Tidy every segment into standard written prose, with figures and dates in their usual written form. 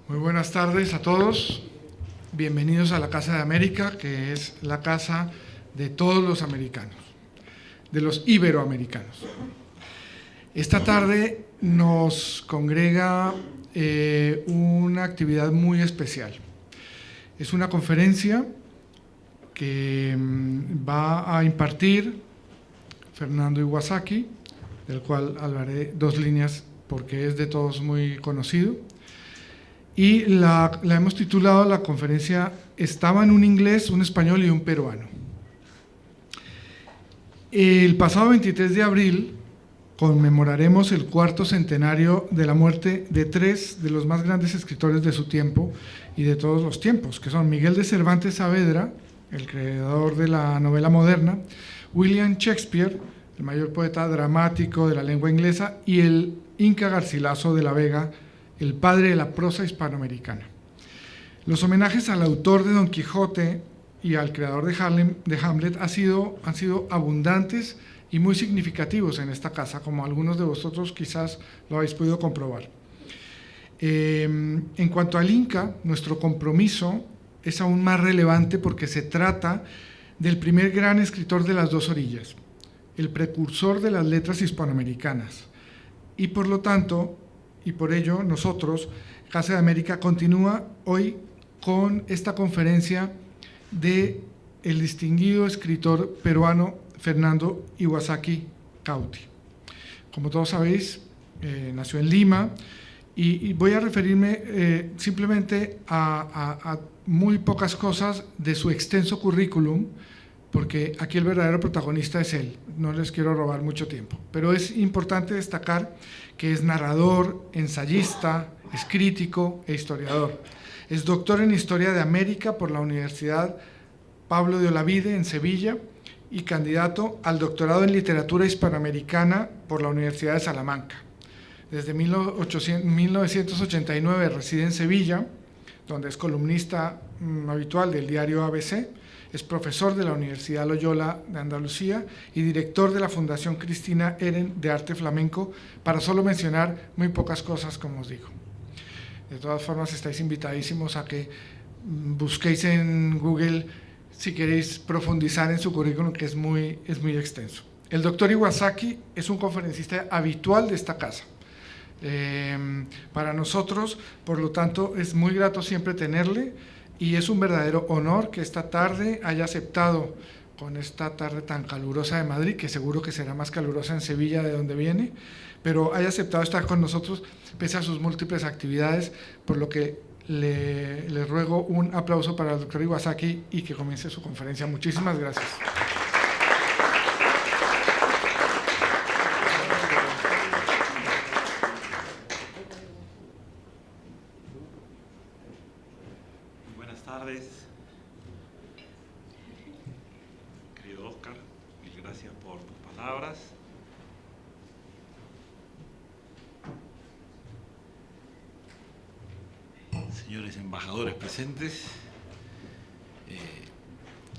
Muy buenas tardes a todos. Bienvenidos a la Casa de América, que es la casa de todos los americanos, de los iberoamericanos. Esta tarde nos congrega una actividad muy especial. Es una conferencia que va a impartir Fernando Iwasaki, del cual hablaré dos líneas porque es de todos muy conocido. Y la hemos titulado, la conferencia estaba en un inglés, un español y un peruano. El pasado 23 de abril conmemoraremos el cuarto centenario de la muerte de tres de los más grandes escritores de su tiempo y de todos los tiempos, que son Miguel de Cervantes Saavedra, el creador de la novela moderna, William Shakespeare, el mayor poeta dramático de la lengua inglesa, y el Inca Garcilaso de la Vega, el padre de la prosa hispanoamericana. Los homenajes al autor de Don Quijote y al creador de Hamlet han sido abundantes y muy significativos en esta casa, como algunos de vosotros quizás lo habéis podido comprobar. En cuanto al Inca, nuestro compromiso es aún más relevante porque se trata del primer gran escritor de las dos orillas, el precursor de las letras hispanoamericanas, y por lo tanto, y por ello nosotros, Casa de América, continúa hoy con esta conferencia del distinguido escritor peruano Fernando Iwasaki Cauty. Como todos sabéis, nació en Lima y voy a referirme simplemente a muy pocas cosas de su extenso currículum, porque aquí el verdadero protagonista es él, no les quiero robar mucho tiempo, pero es importante destacar que es narrador, ensayista, es crítico e historiador. Es doctor en Historia de América por la Universidad Pablo de Olavide en Sevilla y candidato al doctorado en Literatura Hispanoamericana por la Universidad de Salamanca. Desde 1989 reside en Sevilla, donde es columnista habitual del diario ABC. Es profesor de la Universidad Loyola de Andalucía y director de la Fundación Cristina Eren de Arte Flamenco, para solo mencionar muy pocas cosas, como os digo. De todas formas, estáis invitadísimos a que busquéis en Google si queréis profundizar en su currículum, que es muy extenso. El doctor Iwasaki es un conferencista habitual de esta casa. Para nosotros, por lo tanto, es muy grato siempre tenerle, y es un verdadero honor que esta tarde haya aceptado, con esta tarde tan calurosa de Madrid, que seguro que será más calurosa en Sevilla, de donde viene, pero haya aceptado estar con nosotros pese a sus múltiples actividades, por lo que le ruego un aplauso para el doctor Iwasaki y que comience su conferencia. Muchísimas gracias. Buenas tardes, querido Oscar, mil gracias por tus palabras. Señores embajadores presentes,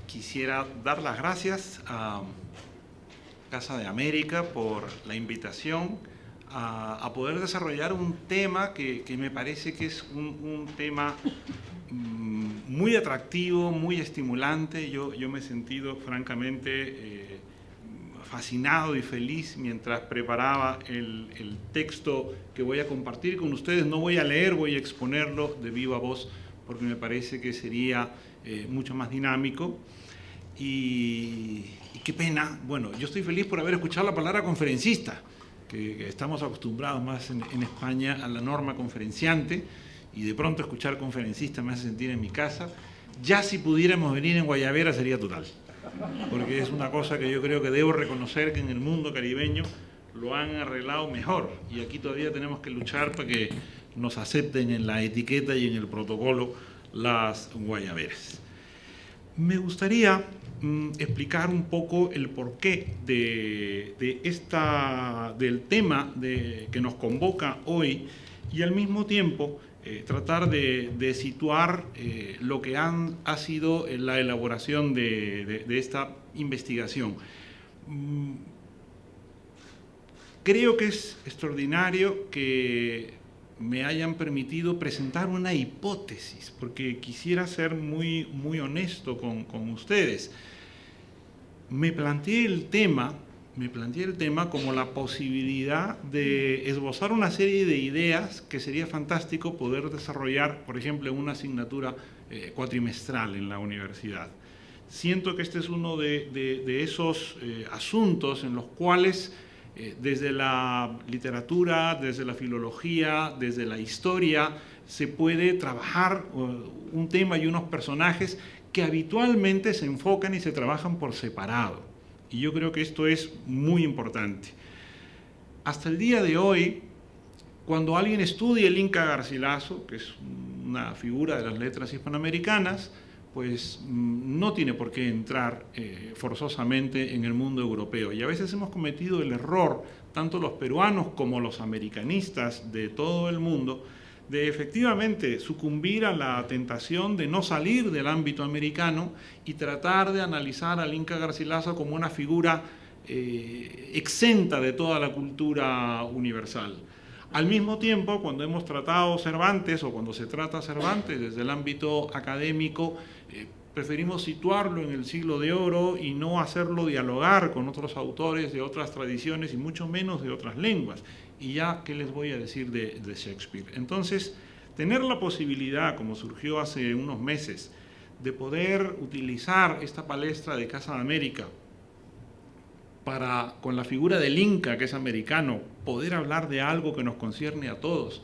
quisiera dar las gracias a Casa de América por la invitación a poder desarrollar un tema que me parece que es un tema muy atractivo, muy estimulante. Yo me he sentido francamente fascinado y feliz mientras preparaba el texto que voy a compartir con ustedes. No voy a leer, voy a exponerlo de viva voz porque me parece que sería mucho más dinámico. Y qué pena, bueno, yo estoy feliz por haber escuchado la palabra conferencista, que estamos acostumbrados más en España a la norma conferenciante, y de pronto escuchar conferencista me hace sentir en mi casa. Ya si pudiéramos venir en Guayabera sería total, porque es una cosa que yo creo que debo reconocer que en el mundo caribeño lo han arreglado mejor, y aquí todavía tenemos que luchar para que nos acepten en la etiqueta y en el protocolo las guayaberas. Me gustaría explicar un poco el porqué del tema que nos convoca hoy, y al mismo tiempo tratar de situar lo que ha sido la elaboración de esta investigación. Creo que es extraordinario que me hayan permitido presentar una hipótesis, porque quisiera ser muy honesto con ustedes. Me planteé el tema como la posibilidad de esbozar una serie de ideas que sería fantástico poder desarrollar, por ejemplo, en una asignatura cuatrimestral en la universidad. Siento que este es uno de esos asuntos en los cuales desde la literatura, desde la filología, desde la historia, se puede trabajar un tema y unos personajes que habitualmente se enfocan y se trabajan por separado. Y yo creo que esto es muy importante. Hasta el día de hoy, cuando alguien estudia el Inca Garcilaso, que es una figura de las letras hispanoamericanas, pues no tiene por qué entrar forzosamente en el mundo europeo. Y a veces hemos cometido el error, tanto los peruanos como los americanistas de todo el mundo, de efectivamente sucumbir a la tentación de no salir del ámbito americano y tratar de analizar al Inca Garcilaso como una figura exenta de toda la cultura universal. Al mismo tiempo, cuando hemos tratado Cervantes o cuando se trata Cervantes desde el ámbito académico, preferimos situarlo en el siglo de oro y no hacerlo dialogar con otros autores de otras tradiciones y mucho menos de otras lenguas. Y ya, ¿qué les voy a decir de Shakespeare? Entonces, tener la posibilidad, como surgió hace unos meses, de poder utilizar esta palestra de Casa de América para, con la figura del Inca, que es americano, poder hablar de algo que nos concierne a todos,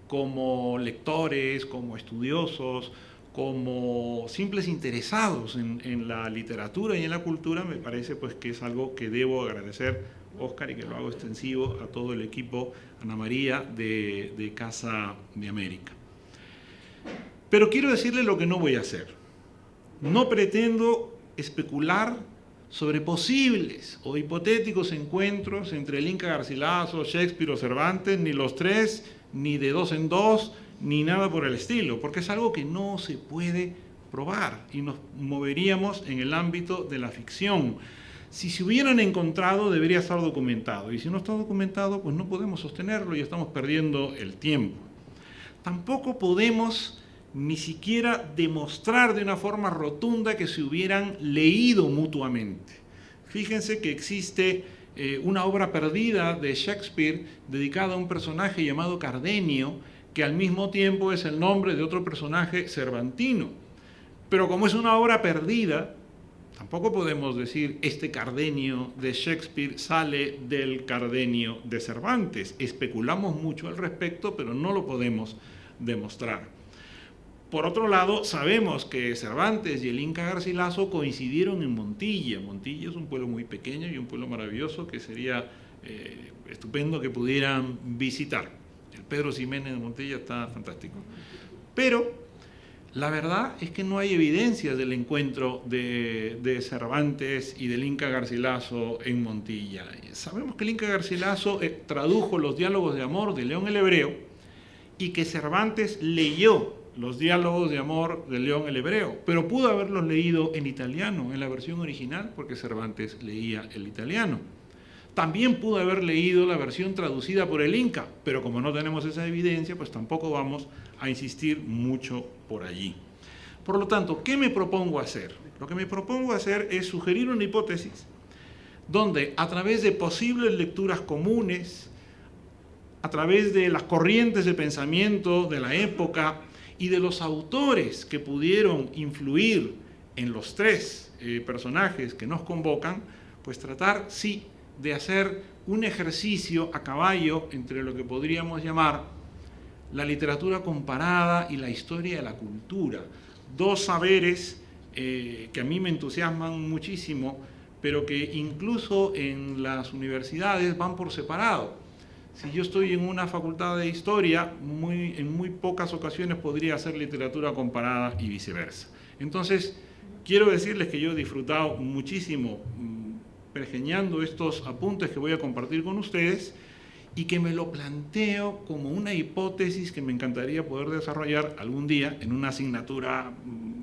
como lectores, como estudiosos, como simples interesados en la literatura y en la cultura, me parece pues que es algo que debo agradecer, Oscar, y que lo hago extensivo a todo el equipo, Ana María, de Casa de América. Pero quiero decirle lo que no voy a hacer. No pretendo especular sobre posibles o hipotéticos encuentros entre el Inca Garcilaso, Shakespeare o Cervantes, ni los tres, ni de dos en dos, ni nada por el estilo, porque es algo que no se puede probar y nos moveríamos en el ámbito de la ficción. Si se hubieran encontrado, debería estar documentado, y si no está documentado, pues no podemos sostenerlo y estamos perdiendo el tiempo. Tampoco podemos ni siquiera demostrar de una forma rotunda que se hubieran leído mutuamente. Fíjense que existe una obra perdida de Shakespeare dedicada a un personaje llamado Cardenio, que al mismo tiempo es el nombre de otro personaje cervantino. Pero como es una obra perdida, tampoco podemos decir este Cardenio de Shakespeare sale del Cardenio de Cervantes. Especulamos mucho al respecto, pero no lo podemos demostrar. Por otro lado, sabemos que Cervantes y el Inca Garcilaso coincidieron en Montilla. Montilla es un pueblo muy pequeño y un pueblo maravilloso que sería estupendo que pudieran visitar. El Pedro Ximénez de Montilla está fantástico. Pero la verdad es que no hay evidencias del encuentro de Cervantes y del Inca Garcilaso en Montilla. Sabemos que el Inca Garcilaso tradujo los diálogos de amor de León el Hebreo y que Cervantes leyó los diálogos de amor de León el Hebreo, pero pudo haberlos leído en italiano, en la versión original, porque Cervantes leía el italiano. También pudo haber leído la versión traducida por el Inca, pero como no tenemos esa evidencia, pues tampoco vamos a insistir mucho por allí. Por lo tanto, ¿qué me propongo hacer? Lo que me propongo hacer es sugerir una hipótesis donde, a través de posibles lecturas comunes, a través de las corrientes de pensamiento de la época, y de los autores que pudieron influir en los tres personajes que nos convocan, pues tratar, sí, de hacer un ejercicio a caballo entre lo que podríamos llamar la literatura comparada y la historia de la cultura. Dos saberes que a mí me entusiasman muchísimo, pero que incluso en las universidades van por separado. Si yo estoy en una facultad de historia, en muy pocas ocasiones podría hacer literatura comparada y viceversa. Entonces, quiero decirles que yo he disfrutado muchísimo pergeñando estos apuntes que voy a compartir con ustedes y que me lo planteo como una hipótesis que me encantaría poder desarrollar algún día en una asignatura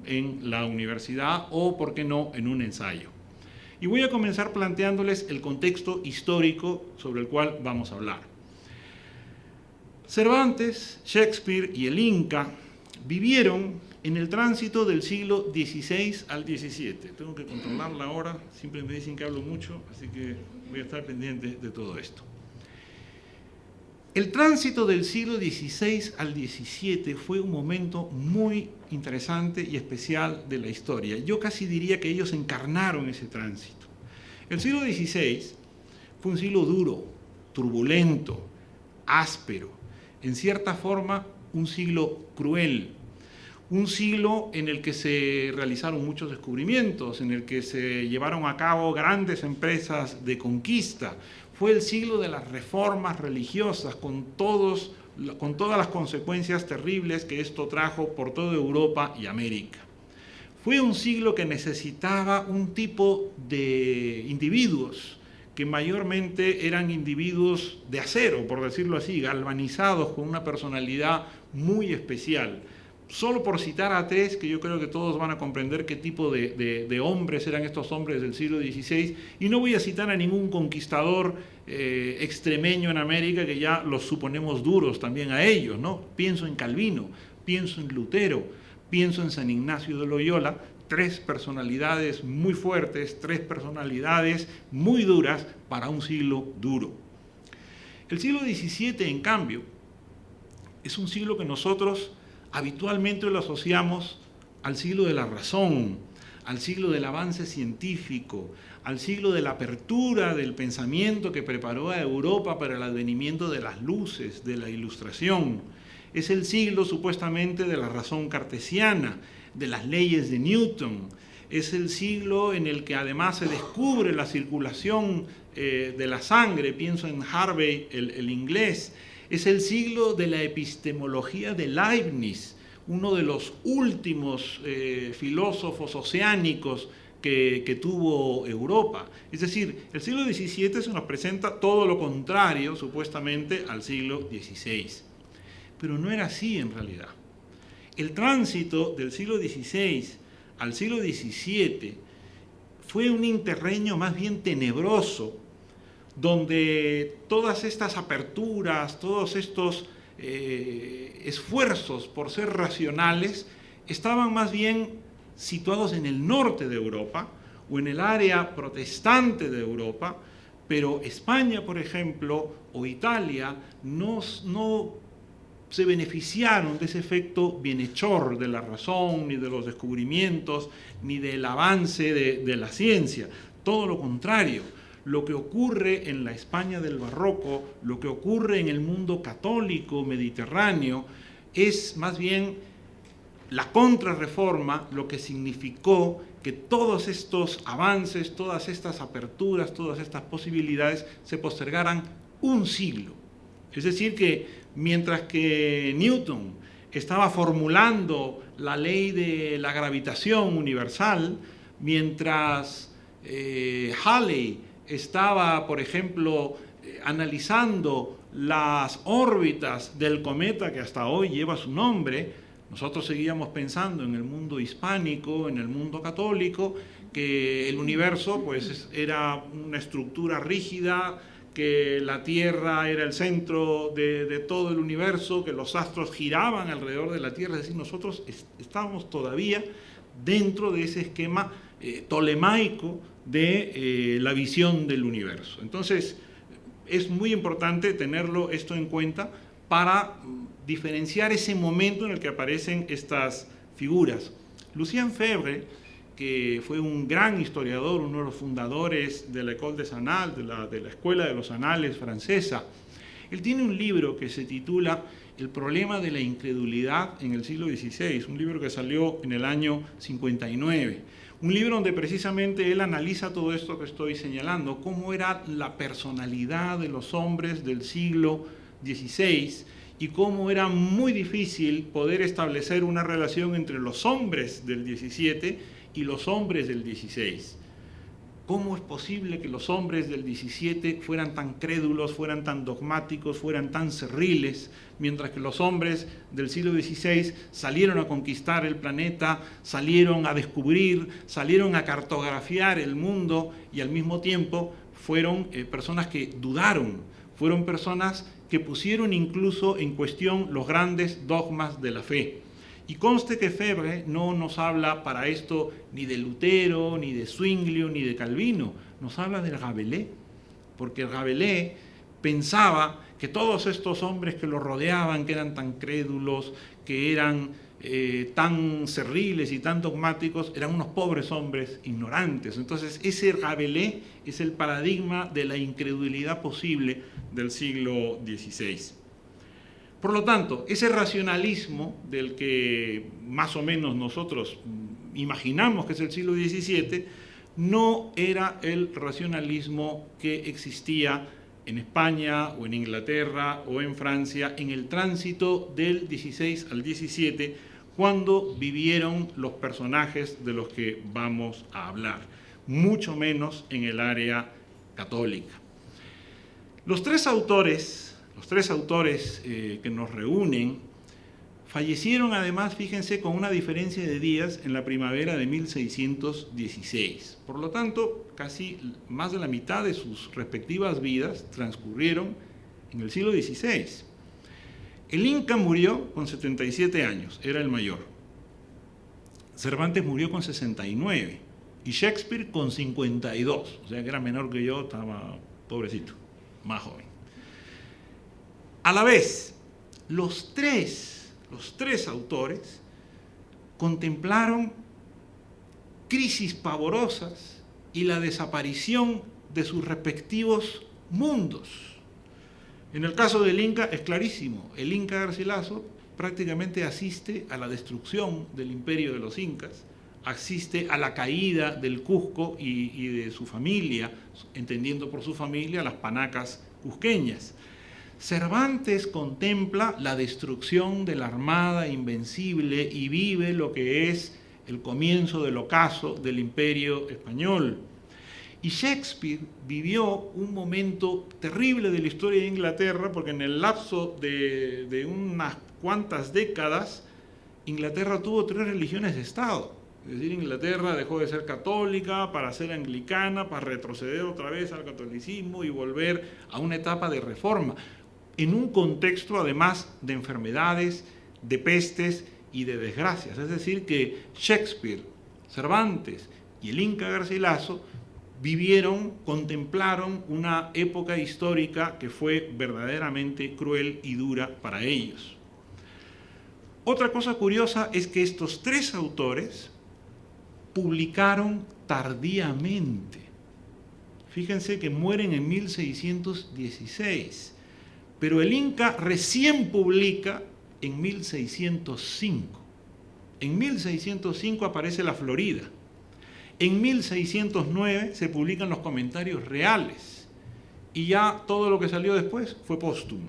en la universidad o, por qué no, en un ensayo. Y voy a comenzar planteándoles el contexto histórico sobre el cual vamos a hablar. Cervantes, Shakespeare y el Inca vivieron en el tránsito del siglo XVI al XVII. Tengo que controlar la hora, siempre me dicen que hablo mucho, así que voy a estar pendiente de todo esto. El tránsito del siglo XVI al XVII fue un momento muy interesante y especial de la historia. Yo casi diría que ellos encarnaron ese tránsito. El siglo XVI fue un siglo duro, turbulento, áspero, en cierta forma un siglo cruel, un siglo en el que se realizaron muchos descubrimientos, en el que se llevaron a cabo grandes empresas de conquista. Fue el siglo de las reformas religiosas, con todas las consecuencias terribles que esto trajo por toda Europa y América. Fue un siglo que necesitaba un tipo de individuos que mayormente eran individuos de acero, por decirlo así, galvanizados, con una personalidad muy especial. Solo por citar a tres, que yo creo que todos van a comprender qué tipo de hombres eran estos hombres del siglo XVI, y no voy a citar a ningún conquistador extremeño en América, que ya los suponemos duros también a ellos, ¿no? Pienso en Calvino, pienso en Lutero, pienso en San Ignacio de Loyola, tres personalidades muy fuertes, tres personalidades muy duras para un siglo duro. El siglo XVII, en cambio, es un siglo que nosotros habitualmente lo asociamos al siglo de la razón, al siglo del avance científico, al siglo de la apertura del pensamiento que preparó a Europa para el advenimiento de las luces, de la ilustración. Es el siglo supuestamente de la razón cartesiana, de las leyes de Newton. Es el siglo en el que además se descubre la circulación de la sangre, pienso en Harvey, el inglés. Es el siglo de la epistemología de Leibniz, uno de los últimos filósofos oceánicos que tuvo Europa. Es decir, el siglo XVII se nos presenta todo lo contrario, supuestamente, al siglo XVI. Pero no era así en realidad. El tránsito del siglo XVI al siglo XVII fue un interregno más bien tenebroso, donde todas estas aperturas, todos estos esfuerzos por ser racionales estaban más bien situados en el norte de Europa o en el área protestante de Europa, pero España, por ejemplo, o Italia no se beneficiaron de ese efecto bienhechor de la razón, ni de los descubrimientos, ni del avance de la ciencia. Todo lo contrario. Lo que ocurre en la España del Barroco, lo que ocurre en el mundo católico mediterráneo, es más bien la contrarreforma, lo que significó que todos estos avances, todas estas aperturas, todas estas posibilidades se postergaran un siglo. Es decir, que mientras que Newton estaba formulando la ley de la gravitación universal, mientras Halley estaba, por ejemplo, analizando las órbitas del cometa que hasta hoy lleva su nombre, nosotros seguíamos pensando en el mundo hispánico, en el mundo católico, que el universo pues, era una estructura rígida, que la Tierra era el centro de todo el universo, que los astros giraban alrededor de la Tierra. Es decir, nosotros estábamos todavía dentro de ese esquema tolemaico de la visión del universo. Entonces, es muy importante tenerlo esto en cuenta para diferenciar ese momento en el que aparecen estas figuras. Lucien Febvre, que fue un gran historiador, uno de los fundadores de la École des Annales, de la Escuela de los Anales francesa, él tiene un libro que se titula El problema de la incredulidad en el siglo XVI, un libro que salió en el año 59. Un libro donde precisamente él analiza todo esto que estoy señalando, cómo era la personalidad de los hombres del siglo XVI y cómo era muy difícil poder establecer una relación entre los hombres del XVII y los hombres del XVI. ¿Cómo es posible que los hombres del XVII fueran tan crédulos, fueran tan dogmáticos, fueran tan cerriles, mientras que los hombres del siglo XVI salieron a conquistar el planeta, salieron a descubrir, salieron a cartografiar el mundo y al mismo tiempo fueron personas que dudaron, fueron personas que pusieron incluso en cuestión los grandes dogmas de la fe. Y conste que Febvre no nos habla para esto ni de Lutero, ni de Zwinglio, ni de Calvino, nos habla del Rabelais, porque Rabelais pensaba que todos estos hombres que lo rodeaban, que eran tan crédulos, que eran tan cerriles y tan dogmáticos, eran unos pobres hombres ignorantes. Entonces ese Rabelais es el paradigma de la incredulidad posible del siglo XVI. Por lo tanto, ese racionalismo del que más o menos nosotros imaginamos que es el siglo XVII, no era el racionalismo que existía en España o en Inglaterra o en Francia en el tránsito del XVI al XVII, cuando vivieron los personajes de los que vamos a hablar, mucho menos en el área católica. Los tres autores que nos reúnen fallecieron además, fíjense, con una diferencia de días en la primavera de 1616. Por lo tanto, casi más de la mitad de sus respectivas vidas transcurrieron en el siglo XVI. El Inca murió con 77 años, era el mayor. Cervantes murió con 69 y Shakespeare con 52, o sea que era menor que yo, estaba pobrecito, más joven. A la vez, los tres autores contemplaron crisis pavorosas y la desaparición de sus respectivos mundos. En el caso del Inca es clarísimo, el Inca Garcilaso prácticamente asiste a la destrucción del imperio de los incas, asiste a la caída del Cusco y de su familia, entendiendo por su familia las panacas cusqueñas. Cervantes contempla la destrucción de la Armada Invencible y vive lo que es el comienzo del ocaso del Imperio Español. Y Shakespeare vivió un momento terrible de la historia de Inglaterra, porque en el lapso de unas cuantas décadas, Inglaterra tuvo 3 religiones de Estado. Es decir, Inglaterra dejó de ser católica para ser anglicana, para retroceder otra vez al catolicismo y volver a una etapa de reforma, en un contexto además de enfermedades, de pestes y de desgracias. Es decir, que Shakespeare, Cervantes y el Inca Garcilaso contemplaron una época histórica que fue verdaderamente cruel y dura para ellos. Otra cosa curiosa es que estos 3 autores publicaron tardíamente. Fíjense que mueren en 1616, pero el Inca recién publica en 1605. En 1605 aparece La Florida. En 1609 se publican los Comentarios Reales y ya todo lo que salió después fue póstumo.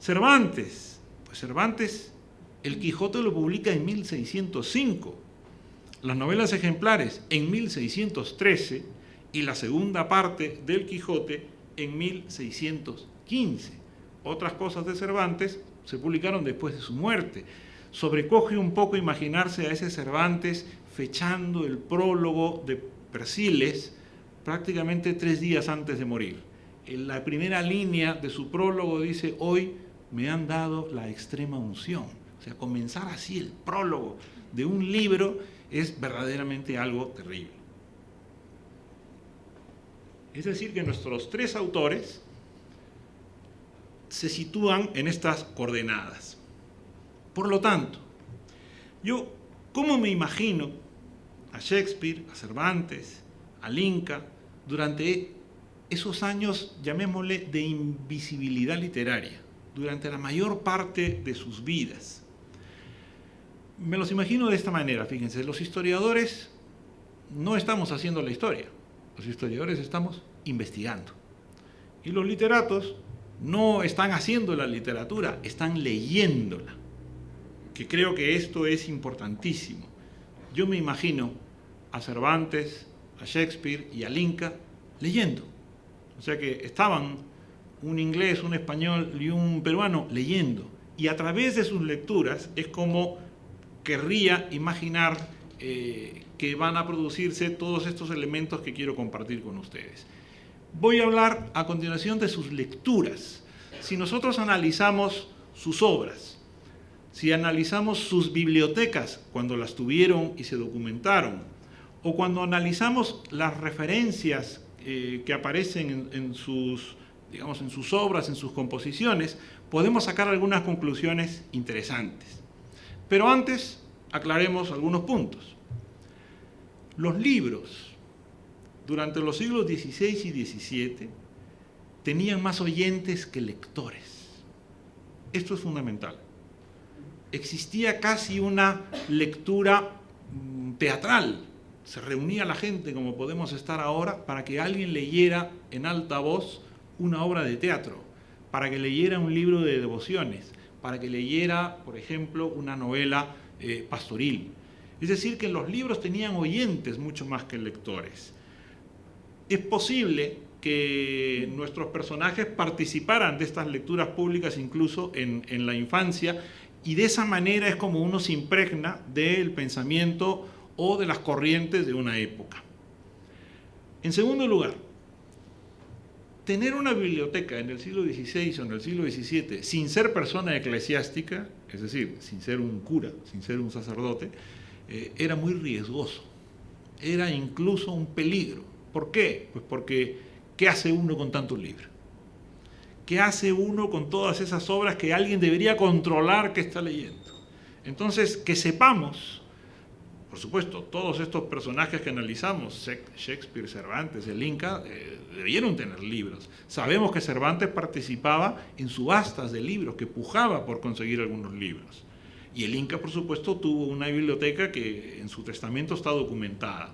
Cervantes, el Quijote lo publica en 1605, las novelas ejemplares en 1613 y la segunda parte del Quijote en 1615. Otras cosas de Cervantes se publicaron después de su muerte. Sobrecoge un poco imaginarse a ese Cervantes fechando el prólogo de Persiles prácticamente 3 días antes de morir. En la primera línea de su prólogo dice: hoy me han dado la extrema unción. O sea, comenzar así el prólogo de un libro es verdaderamente algo terrible. Es decir, que nuestros 3 autores se sitúan en estas coordenadas. Por lo tanto, yo, ¿cómo me imagino a Shakespeare, a Cervantes, al Inca, durante esos años, llamémosle, de invisibilidad literaria, durante la mayor parte de sus vidas? Me los imagino de esta manera, fíjense, los historiadores no estamos haciendo la historia, los historiadores estamos investigando. Y los literatos no están haciendo la literatura, están leyéndola, que creo que esto es importantísimo. Yo me imagino a Cervantes, a Shakespeare y al Inca leyendo. O sea que estaban un inglés, un español y un peruano leyendo. Y a través de sus lecturas es como querría imaginar que van a producirse todos estos elementos que quiero compartir con ustedes. Voy a hablar a continuación de sus lecturas. si nosotros analizamos sus obras, si analizamos sus bibliotecas cuando las tuvieron y se documentaron, o cuando analizamos las referencias que aparecen en sus obras, en sus composiciones, podemos sacar algunas conclusiones interesantes. Pero antes, aclaremos algunos puntos. Los libros, durante los siglos XVI y XVII, tenían más oyentes que lectores. Esto es fundamental. Existía casi una lectura teatral. Se reunía la gente, como podemos estar ahora, para que alguien leyera en alta voz una obra de teatro, para que leyera un libro de devociones, para que leyera, por ejemplo, una novela pastoril. Es decir, que los libros tenían oyentes mucho más que lectores. Es posible que nuestros personajes participaran de estas lecturas públicas incluso en la infancia, y de esa manera es como uno se impregna del pensamiento o de las corrientes de una época. En segundo lugar, tener una biblioteca en el siglo XVI o en el siglo XVII sin ser persona eclesiástica, es decir, sin ser un cura, sin ser un sacerdote, era muy riesgoso, era incluso un peligro. ¿Por qué? Pues porque ¿qué hace uno con tantos libros? ¿Qué hace uno con todas esas obras que alguien debería controlar que está leyendo? Entonces, que sepamos, por supuesto, todos estos personajes que analizamos, Shakespeare, Cervantes, el Inca, debieron tener libros. Sabemos que Cervantes participaba en subastas de libros, que pujaba por conseguir algunos libros. Y el Inca, por supuesto, tuvo una biblioteca que en su testamento está documentada.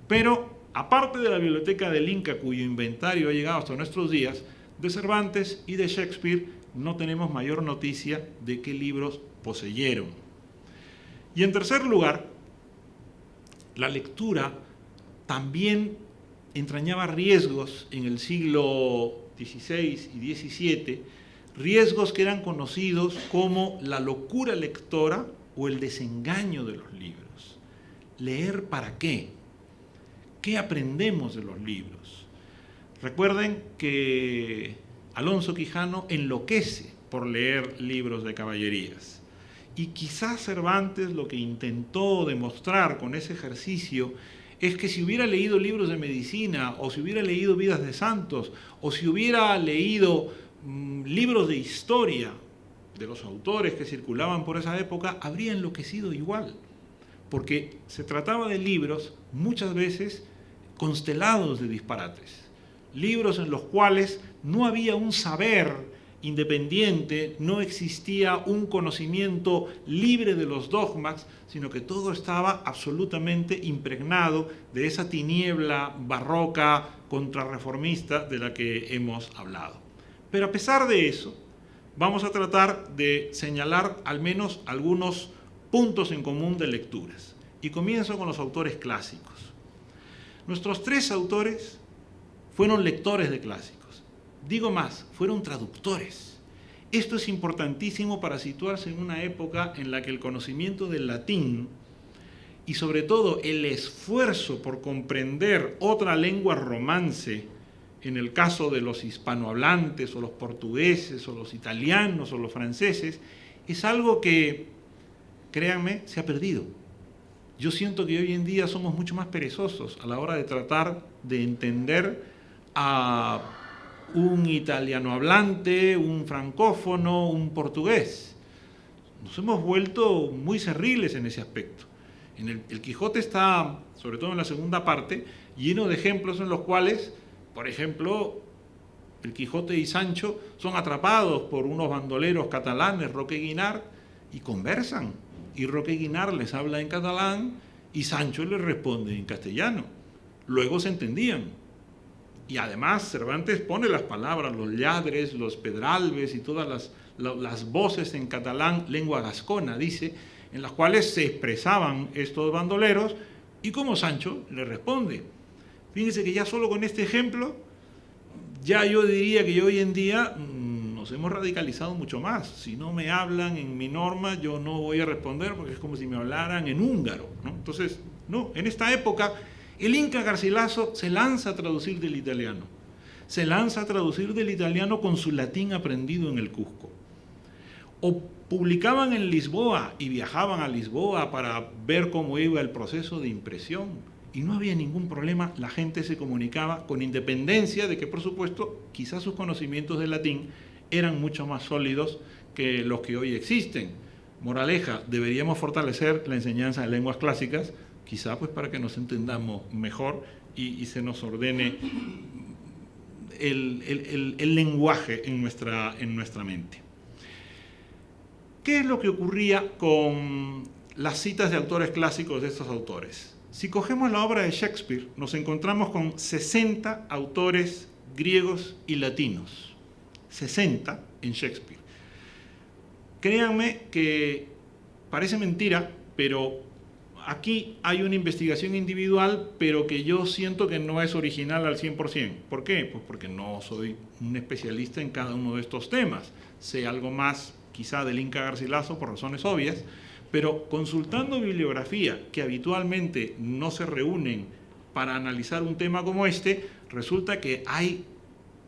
Pero, aparte de la biblioteca del Inca, cuyo inventario ha llegado hasta nuestros días, de Cervantes y de Shakespeare no tenemos mayor noticia de qué libros poseyeron. Y en tercer lugar, la lectura también entrañaba riesgos en el siglo XVI y XVII, riesgos que eran conocidos como la locura lectora o el desengaño de los libros. ¿Leer para qué? ¿Qué aprendemos de los libros? Recuerden que Alonso Quijano enloquece por leer libros de caballerías. Y quizás Cervantes lo que intentó demostrar con ese ejercicio es que si hubiera leído libros de medicina, o si hubiera leído vidas de santos, o si hubiera leído libros de historia de los autores que circulaban por esa época, habría enloquecido igual. Porque se trataba de libros muchas veces constelados de disparates. Libros en los cuales no había un saber independiente, no existía un conocimiento libre de los dogmas, sino que todo estaba absolutamente impregnado de esa tiniebla barroca contrarreformista de la que hemos hablado. Pero a pesar de eso, vamos a tratar de señalar al menos algunos puntos en común de lecturas. Y comienzo con los autores clásicos. Nuestros tres autores fueron lectores de clásicos. Digo más, fueron traductores. Esto es importantísimo para situarse en una época en la que el conocimiento del latín y sobre todo el esfuerzo por comprender otra lengua romance, en el caso de los hispanohablantes o los portugueses o los italianos o los franceses, es algo que, créanme, se ha perdido. Yo siento que hoy en día somos mucho más perezosos a la hora de tratar de entender a un italiano hablante, un francófono, un portugués. Nos hemos vuelto muy cerriles en ese aspecto. El Quijote está, sobre todo en la segunda parte, lleno de ejemplos en los cuales, por ejemplo, el Quijote y Sancho son atrapados por unos bandoleros catalanes, Roque y Guinart, y conversan. Y Roque y Guinart les habla en catalán y Sancho les responde en castellano. Luego se entendían. Y además Cervantes pone las palabras, los lladres, los pedralbes y todas las voces en catalán, lengua gascona, dice, en las cuales se expresaban estos bandoleros y como Sancho le responde. Fíjense que ya solo con este ejemplo, ya yo diría que hoy en día nos hemos radicalizado mucho más. Si no me hablan en mi norma, yo no voy a responder porque es como si me hablaran en húngaro, ¿no? Entonces, no, en esta época el Inca Garcilaso se lanza a traducir del italiano. se lanza a traducir del italiano con su latín aprendido en el Cusco. O publicaban en Lisboa y viajaban a Lisboa para ver cómo iba el proceso de impresión. Y no había ningún problema, la gente se comunicaba con independencia de que, por supuesto, quizás sus conocimientos de latín eran mucho más sólidos que los que hoy existen. Moraleja, deberíamos fortalecer la enseñanza de lenguas clásicas, quizá pues para que nos entendamos mejor y se nos ordene el lenguaje en nuestra mente. ¿Qué es lo que ocurría con las citas de autores clásicos de estos autores? Si cogemos la obra de Shakespeare, nos encontramos con 60 autores griegos y latinos. 60 en Shakespeare. Créanme que parece mentira, pero aquí hay una investigación individual, pero que yo siento que no es original al 100%. ¿Por qué? Pues porque no soy un especialista en cada uno de estos temas. Sé algo más quizá del Inca Garcilaso por razones obvias, pero consultando bibliografía que habitualmente no se reúnen para analizar un tema como este, resulta que hay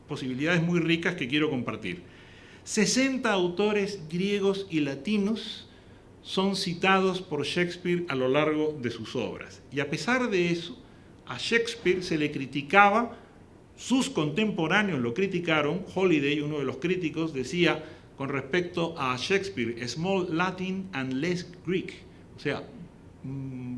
posibilidades muy ricas que quiero compartir. 60 autores griegos y latinos son citados por Shakespeare a lo largo de sus obras. Y a pesar de eso, a Shakespeare se le criticaba, sus contemporáneos lo criticaron. Holiday, uno de los críticos, decía con respecto a Shakespeare, small Latin and less Greek, o sea,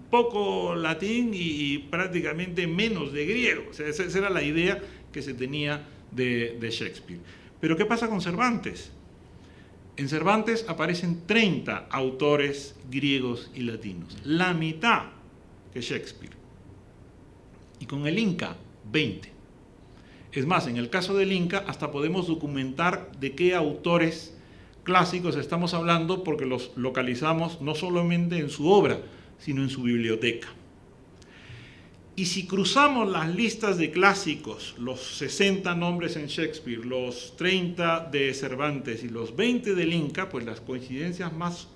poco latín y prácticamente menos de griego. O sea, esa era la idea que se tenía de Shakespeare. Pero ¿qué pasa con Cervantes? En Cervantes aparecen 30 autores griegos y latinos, la mitad que Shakespeare. Y con el Inca, 20. Es más, en el caso del Inca, hasta podemos documentar de qué autores clásicos estamos hablando, porque los localizamos no solamente en su obra, sino en su biblioteca. Y si cruzamos las listas de clásicos, los 60 nombres en Shakespeare, los 30 de Cervantes y los 20 del Inca, pues las coincidencias más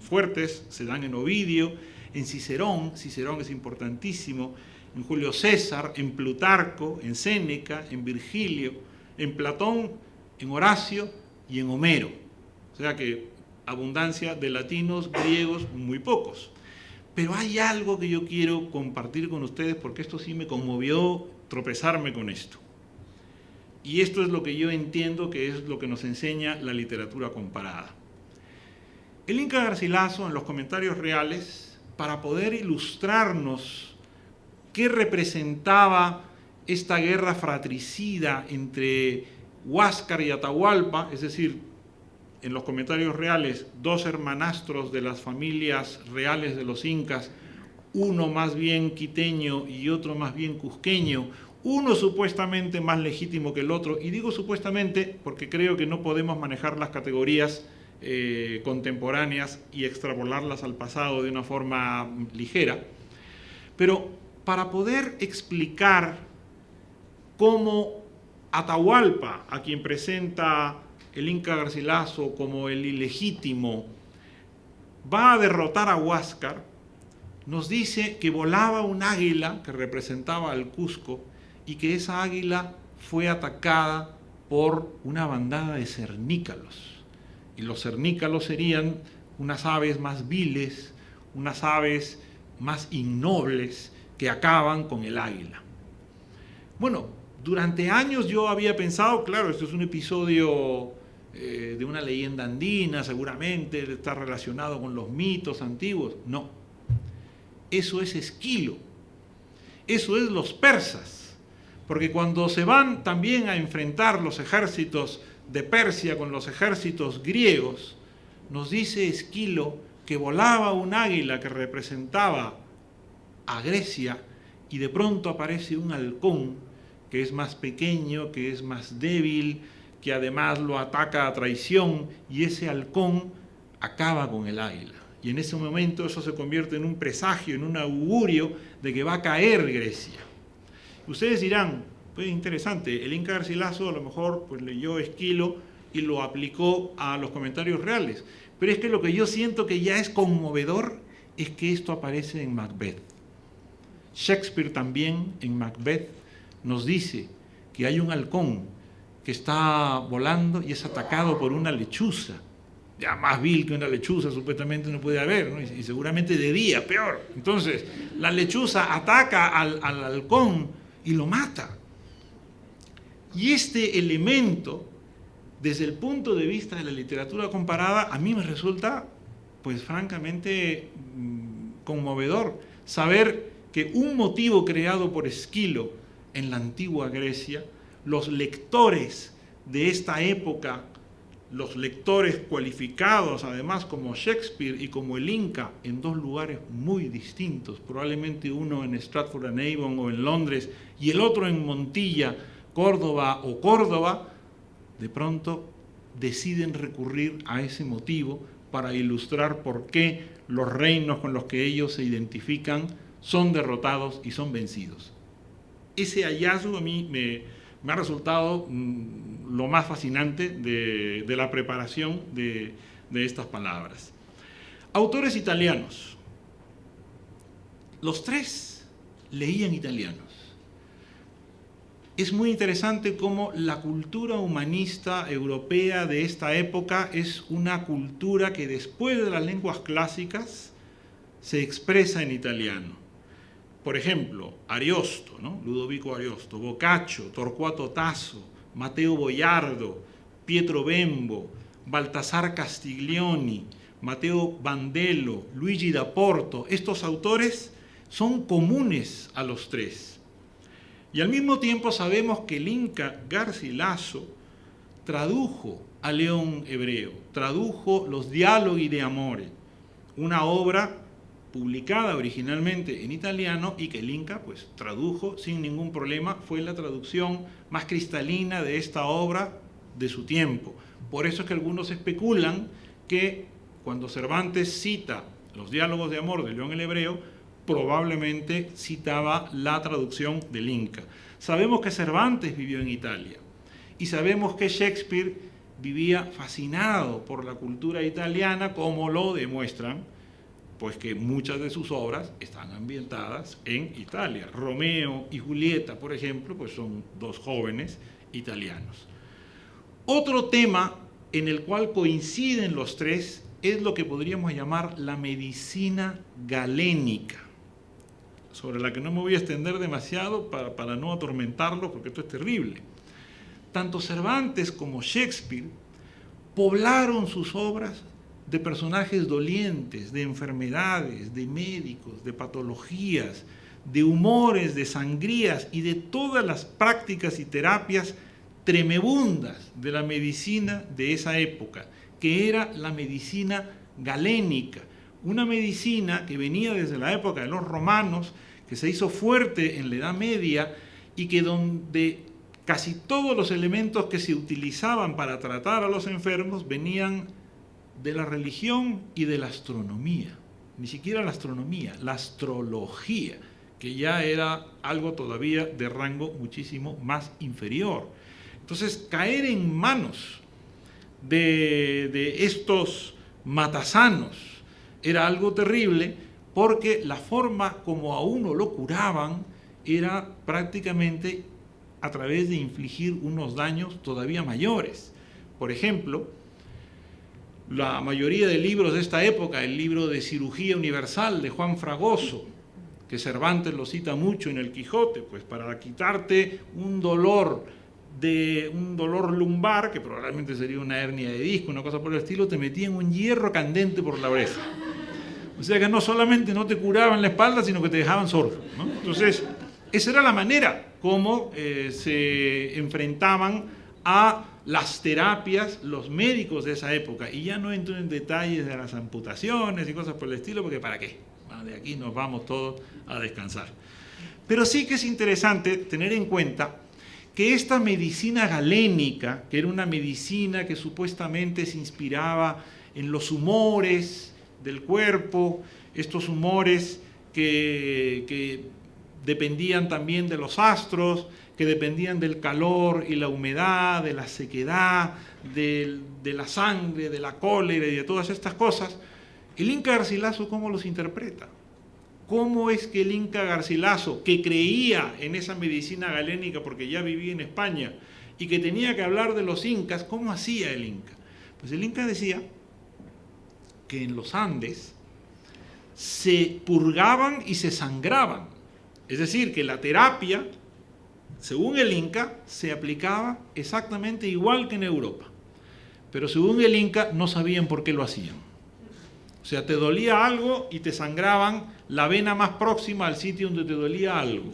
fuertes se dan en Ovidio, en Cicerón es importantísimo, en Julio César, en Plutarco, en Séneca, en Virgilio, en Platón, en Horacio y en Homero. O sea que abundancia de latinos, griegos, muy pocos. Pero hay algo que yo quiero compartir con ustedes, porque esto sí me conmovió tropezarme con esto. Y esto es lo que yo entiendo que es lo que nos enseña la literatura comparada. El Inca Garcilaso, en los comentarios reales, para poder ilustrarnos qué representaba esta guerra fratricida entre Huáscar y Atahualpa, es decir, en los comentarios reales, dos hermanastros de las familias reales de los incas, uno más bien quiteño y otro más bien cusqueño, uno supuestamente más legítimo que el otro, y digo supuestamente porque creo que no podemos manejar las categorías contemporáneas y extrapolarlas al pasado de una forma ligera, pero para poder explicar cómo Atahualpa, a quien presenta el Inca Garcilaso como el ilegítimo, va a derrotar a Huáscar, nos dice que volaba un águila que representaba al Cusco y que esa águila fue atacada por una bandada de cernícalos. Y los cernícalos serían unas aves más viles, unas aves más innobles que acaban con el águila. Bueno, durante años yo había pensado, claro, esto es un episodio de una leyenda andina, seguramente está relacionado con los mitos antiguos. No, eso es Esquilo, eso es los persas, porque cuando se van también a enfrentar los ejércitos de Persia con los ejércitos griegos, nos dice Esquilo que volaba un águila que representaba a Grecia y de pronto aparece un halcón que es más pequeño, que es más débil, que además lo ataca a traición, y ese halcón acaba con el águila. Y en ese momento eso se convierte en un presagio, en un augurio de que va a caer Grecia. Ustedes dirán, pues interesante, el Inca Garcilaso a lo mejor pues leyó Esquilo y lo aplicó a los comentarios reales, pero es que lo que yo siento que ya es conmovedor es que esto aparece en Macbeth. Shakespeare también en Macbeth nos dice que hay un halcón que está volando y es atacado por una lechuza. Ya más vil que una lechuza supuestamente no puede haber, ¿no? Y seguramente de día, peor. Entonces, la lechuza ataca al halcón y lo mata. Y este elemento, desde el punto de vista de la literatura comparada, a mí me resulta, pues francamente, conmovedor. Saber que un motivo creado por Esquilo en la antigua Grecia, los lectores de esta época, los lectores cualificados además como Shakespeare y como el Inca, en dos lugares muy distintos, probablemente uno en Stratford-on-Avon o en Londres y el otro en Montilla, Córdoba o Córdoba, de pronto deciden recurrir a ese motivo para ilustrar por qué los reinos con los que ellos se identifican son derrotados y son vencidos. Ese hallazgo a mí me ha resultado lo más fascinante de la preparación de estas palabras. Autores italianos. Los tres leían italianos. Es muy interesante cómo la cultura humanista europea de esta época es una cultura que después de las lenguas clásicas se expresa en italiano. Por ejemplo, Ariosto, ¿no? Ludovico Ariosto, Boccaccio, Torquato Tasso, Matteo Boiardo, Pietro Bembo, Baltasar Castiglioni, Matteo Bandello, Luigi da Porto. Estos autores son comunes a los tres. Y al mismo tiempo sabemos que el Inca Garcilaso tradujo a León Hebreo, tradujo los Dialoghi de Amore, una obra publicada originalmente en italiano y que el Inca pues tradujo sin ningún problema. Fue la traducción más cristalina de esta obra de su tiempo. Por eso es que algunos especulan que cuando Cervantes cita los Diálogos de Amor de León el Hebreo, probablemente citaba la traducción del Inca. Sabemos que Cervantes vivió en Italia y sabemos que Shakespeare vivía fascinado por la cultura italiana, como lo demuestran, pues que muchas de sus obras están ambientadas en Italia. Romeo y Julieta, por ejemplo, pues son dos jóvenes italianos. Otro tema en el cual coinciden los tres es lo que podríamos llamar la medicina galénica, sobre la que no me voy a extender demasiado para no atormentarlo, porque esto es terrible. Tanto Cervantes como Shakespeare poblaron sus obras de personajes dolientes, de enfermedades, de médicos, de patologías, de humores, de sangrías y de todas las prácticas y terapias tremebundas de la medicina de esa época, que era la medicina galénica, una medicina que venía desde la época de los romanos, que se hizo fuerte en la Edad Media y que donde casi todos los elementos que se utilizaban para tratar a los enfermos venían de la religión y de la astronomía. Ni siquiera la astronomía, la astrología, que ya era algo todavía de rango muchísimo más inferior. Entonces, caer en manos de estos matasanos era algo terrible, porque la forma como a uno lo curaban era prácticamente a través de infligir unos daños todavía mayores. Por ejemplo, la mayoría de libros de esta época, el libro de Cirugía Universal de Juan Fragoso, que Cervantes lo cita mucho en el Quijote, pues para quitarte un dolor lumbar, que probablemente sería una hernia de disco, una cosa por el estilo, te metían un hierro candente por la oreja. O sea que no solamente no te curaban la espalda, sino que te dejaban sordo, ¿no? Entonces, esa era la manera como se enfrentaban a las terapias los médicos de esa época. Y ya no entro en detalles de las amputaciones y cosas por el estilo, porque ¿para qué? Bueno, de aquí nos vamos todos a descansar. Pero sí que es interesante tener en cuenta que esta medicina galénica, que era una medicina que supuestamente se inspiraba en los humores del cuerpo, estos humores que dependían también de los astros, que dependían del calor y la humedad, de la sequedad, de la sangre, de la cólera y de todas estas cosas, el Inca Garcilaso, ¿cómo los interpreta? ¿Cómo es que el Inca Garcilaso, que creía en esa medicina galénica porque ya vivía en España y que tenía que hablar de los incas, cómo hacía el Inca? Pues el Inca decía que en los Andes se purgaban y se sangraban. Es decir, que la terapia, según el Inca, se aplicaba exactamente igual que en Europa. Pero según el Inca, no sabían por qué lo hacían. O sea, te dolía algo y te sangraban la vena más próxima al sitio donde te dolía algo.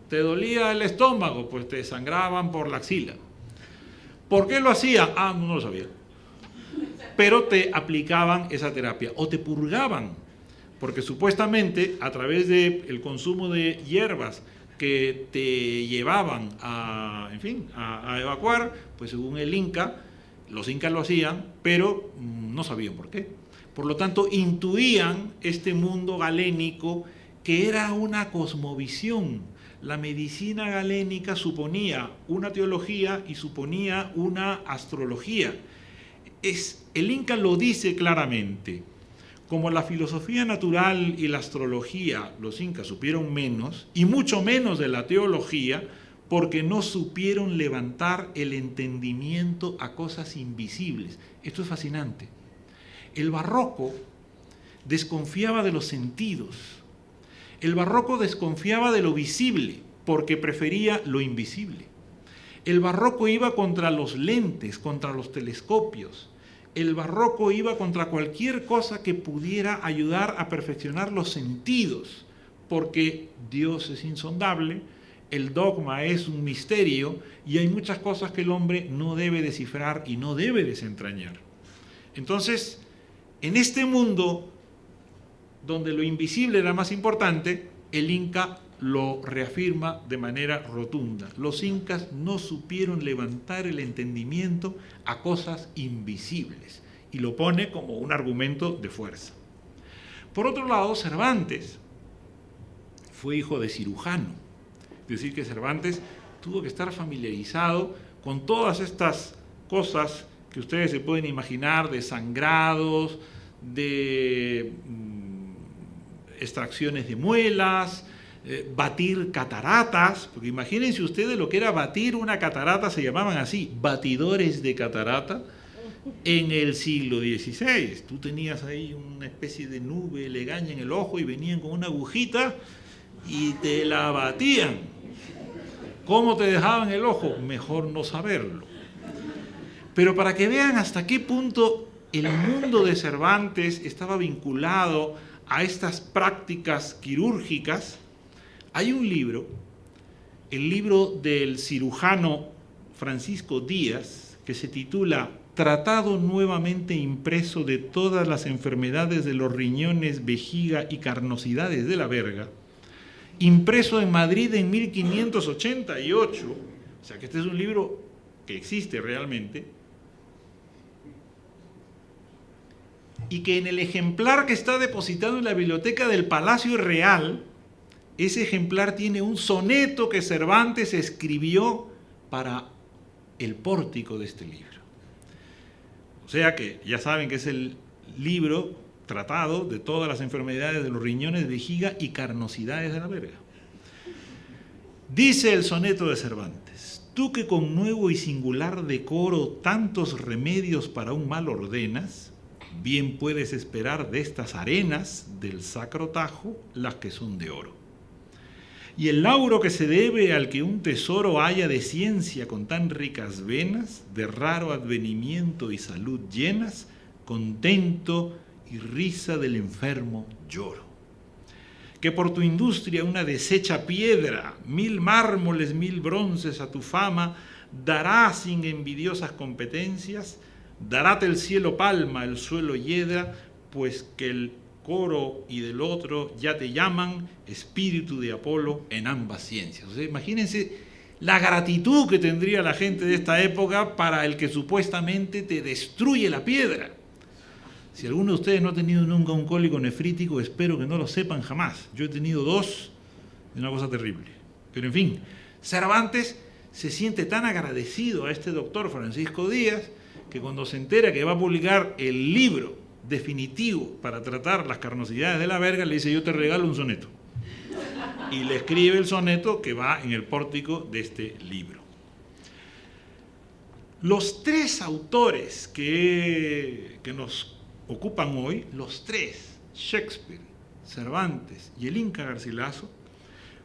Te dolía el estómago, pues te sangraban por la axila. ¿Por qué lo hacían? Ah, no lo sabía. Pero te aplicaban esa terapia o te purgaban, porque supuestamente a través del consumo de hierbas que te llevaban a evacuar, pues según el Inca, los incas lo hacían, pero no sabían por qué. Por lo tanto, intuían este mundo galénico que era una cosmovisión. La medicina galénica suponía una teología y suponía una astrología. El Inca lo dice claramente. Como la filosofía natural y la astrología, los incas supieron menos, y mucho menos de la teología, porque no supieron levantar el entendimiento a cosas invisibles. Esto es fascinante. El barroco desconfiaba de los sentidos. El barroco desconfiaba de lo visible, porque prefería lo invisible. El barroco iba contra los lentes, contra los telescopios. El barroco iba contra cualquier cosa que pudiera ayudar a perfeccionar los sentidos, porque Dios es insondable, el dogma es un misterio y hay muchas cosas que el hombre no debe descifrar y no debe desentrañar. Entonces, en este mundo donde lo invisible era más importante, el Inca lo reafirma de manera rotunda. Los incas no supieron levantar el entendimiento a cosas invisibles y lo pone como un argumento de fuerza. Por otro lado, Cervantes fue hijo de cirujano, es decir, que Cervantes tuvo que estar familiarizado con todas estas cosas que ustedes se pueden imaginar, de sangrados, de extracciones de muelas, batir cataratas, porque imagínense ustedes lo que era batir una catarata, se llamaban así, batidores de catarata, en el siglo XVI. Tú tenías ahí una especie de nube legaña en el ojo y venían con una agujita y te la batían. ¿Cómo te dejaban el ojo? Mejor no saberlo. Pero para que vean hasta qué punto el mundo de Cervantes estaba vinculado a estas prácticas quirúrgicas, hay un libro, el libro del cirujano Francisco Díaz, que se titula Tratado nuevamente impreso de todas las enfermedades de los riñones, vejiga y carnosidades de la verga, impreso en Madrid en 1588, o sea que este es un libro que existe realmente, y que en el ejemplar que está depositado en la biblioteca del Palacio Real, ese ejemplar tiene un soneto que Cervantes escribió para el pórtico de este libro. O sea que ya saben que es el libro tratado de todas las enfermedades de los riñones, vejiga y carnosidades de la verga. Dice el soneto de Cervantes: tú que con nuevo y singular decoro tantos remedios para un mal ordenas, bien puedes esperar de estas arenas del sacro Tajo las que son de oro. Y el lauro que se debe al que un tesoro haya de ciencia con tan ricas venas, de raro advenimiento y salud llenas, contento y risa del enfermo lloro. Que por tu industria una deshecha piedra, 1000 mármoles, 1000 bronces a tu fama, dará sin envidiosas competencias, daráte el cielo palma, el suelo hiedra, pues que el coro y del otro ya te llaman espíritu de Apolo en ambas ciencias. O sea, imagínense la gratitud que tendría la gente de esta época para el que supuestamente te destruye la piedra. Si alguno de ustedes no ha tenido nunca un cólico nefrítico, espero que no lo sepan jamás. Yo he tenido 2, es una cosa terrible. Pero en fin, Cervantes se siente tan agradecido a este doctor Francisco Díaz que cuando se entera que va a publicar el libro definitivo para tratar las carnosidades de la verga, le dice: yo te regalo un soneto. Y le escribe el soneto que va en el pórtico de este libro. Los tres autores que nos ocupan hoy, los tres, Shakespeare, Cervantes y el Inca Garcilaso,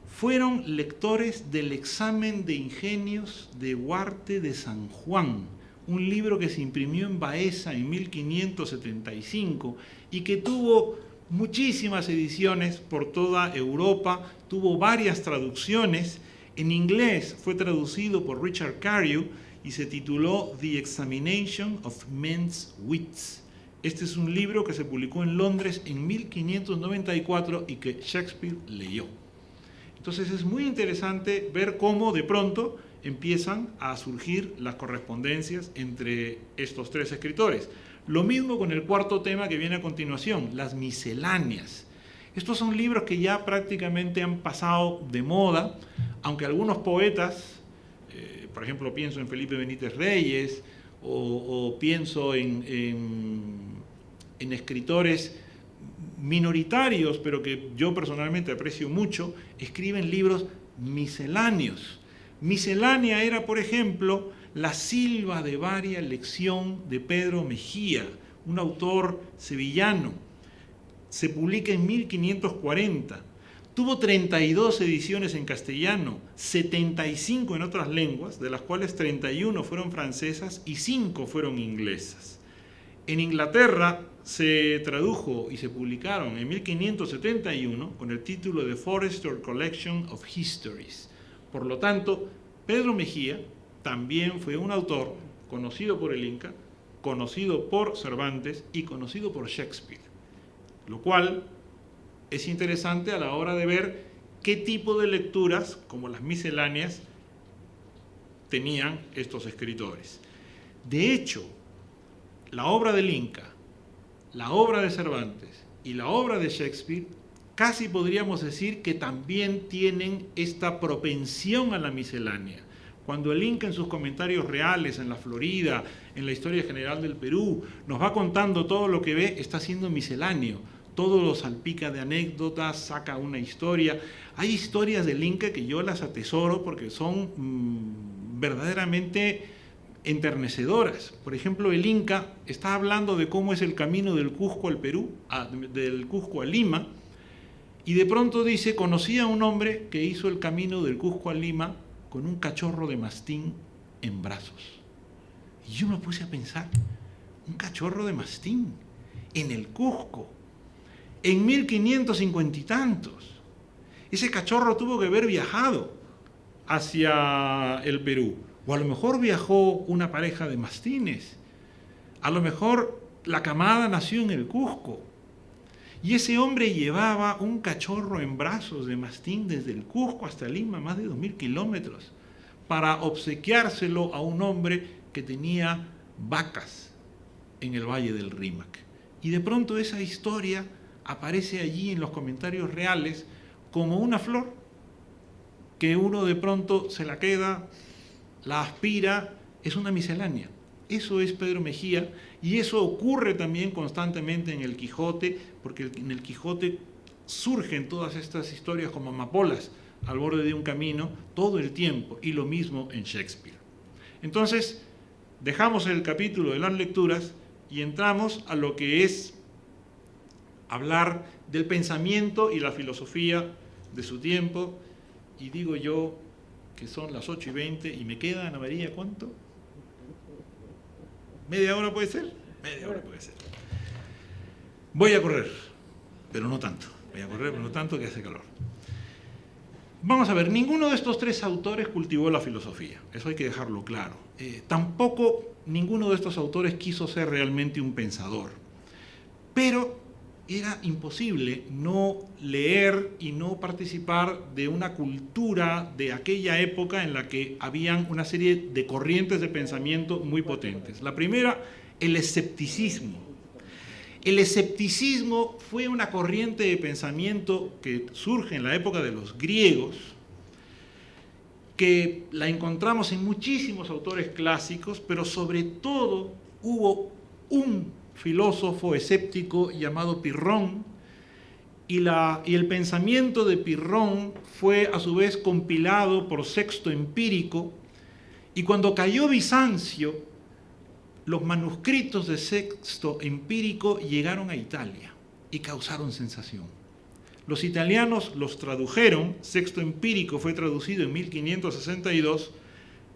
fueron lectores del examen de ingenios de Huarte de San Juan, un libro que se imprimió en Baeza en 1575 y que tuvo muchísimas ediciones por toda Europa, tuvo varias traducciones. En inglés fue traducido por Richard Carew y se tituló The Examination of Men's Wits. Este es un libro que se publicó en Londres en 1594 y que Shakespeare leyó. Entonces es muy interesante ver cómo de pronto empiezan a surgir las correspondencias entre estos tres escritores. Lo mismo con el cuarto tema que viene a continuación, las misceláneas. Estos son libros que ya prácticamente han pasado de moda, aunque algunos poetas, por ejemplo pienso en Felipe Benítez Reyes, o pienso en escritores minoritarios, pero que yo personalmente aprecio mucho, escriben libros misceláneos. Miscelánea era, por ejemplo, La Silva de varia lección de Pedro Mejía, un autor sevillano. Se publica en 1540. Tuvo 32 ediciones en castellano, 75 en otras lenguas, de las cuales 31 fueron francesas y 5 fueron inglesas. En Inglaterra se tradujo y se publicaron en 1571 con el título de Forster Collection of Histories. Por lo tanto, Pedro Mejía también fue un autor conocido por el Inca, conocido por Cervantes y conocido por Shakespeare, lo cual es interesante a la hora de ver qué tipo de lecturas, como las misceláneas, tenían estos escritores. De hecho, la obra del Inca, la obra de Cervantes y la obra de Shakespeare, casi podríamos decir que también tienen esta propensión a la miscelánea. Cuando el Inca en sus comentarios reales, en la Florida, en la historia general del Perú, nos va contando todo lo que ve, está siendo misceláneo. Todo lo salpica de anécdotas, saca una historia. Hay historias del Inca que yo las atesoro porque son verdaderamente enternecedoras. Por ejemplo, el Inca está hablando de cómo es el camino del Cusco al Perú, del Cusco a Lima, y de pronto dice: conocí a un hombre que hizo el camino del Cusco a Lima con un cachorro de mastín en brazos. Y yo me puse a pensar, un cachorro de mastín en el Cusco, en 1550 y tantos. Ese cachorro tuvo que haber viajado hacia el Perú. O a lo mejor viajó una pareja de mastines. A lo mejor la camada nació en el Cusco. Y ese hombre llevaba un cachorro en brazos de mastín desde el Cusco hasta Lima, más de 2000 kilómetros, para obsequiárselo a un hombre que tenía vacas en el Valle del Rímac. Y de pronto esa historia aparece allí en los comentarios reales como una flor que uno de pronto se la queda, la aspira, es una miscelánea. Eso es Pedro Mejía, y eso ocurre también constantemente en el Quijote, porque en el Quijote surgen todas estas historias como amapolas al borde de un camino todo el tiempo, y lo mismo en Shakespeare. Entonces, dejamos el capítulo de las lecturas y entramos a lo que es hablar del pensamiento y la filosofía de su tiempo, y digo yo que son las 8:20 y me queda, Ana María, ¿cuánto? ¿Media hora puede ser? Media hora puede ser. Voy a correr, pero no tanto. Voy a correr, pero no tanto, que hace calor. Vamos a ver, ninguno de estos tres autores cultivó la filosofía, eso hay que dejarlo claro. Tampoco ninguno de estos autores quiso ser realmente un pensador, pero era imposible no leer y no participar de una cultura de aquella época en la que habían una serie de corrientes de pensamiento muy potentes. La primera, el escepticismo. El escepticismo fue una corriente de pensamiento que surge en la época de los griegos, que la encontramos en muchísimos autores clásicos, pero sobre todo hubo un filósofo escéptico llamado Pirrón, y el pensamiento de Pirrón fue a su vez compilado por Sexto Empírico, y cuando cayó Bizancio, los manuscritos de Sexto Empírico llegaron a Italia y causaron sensación. Los italianos los tradujeron, Sexto Empírico fue traducido en 1562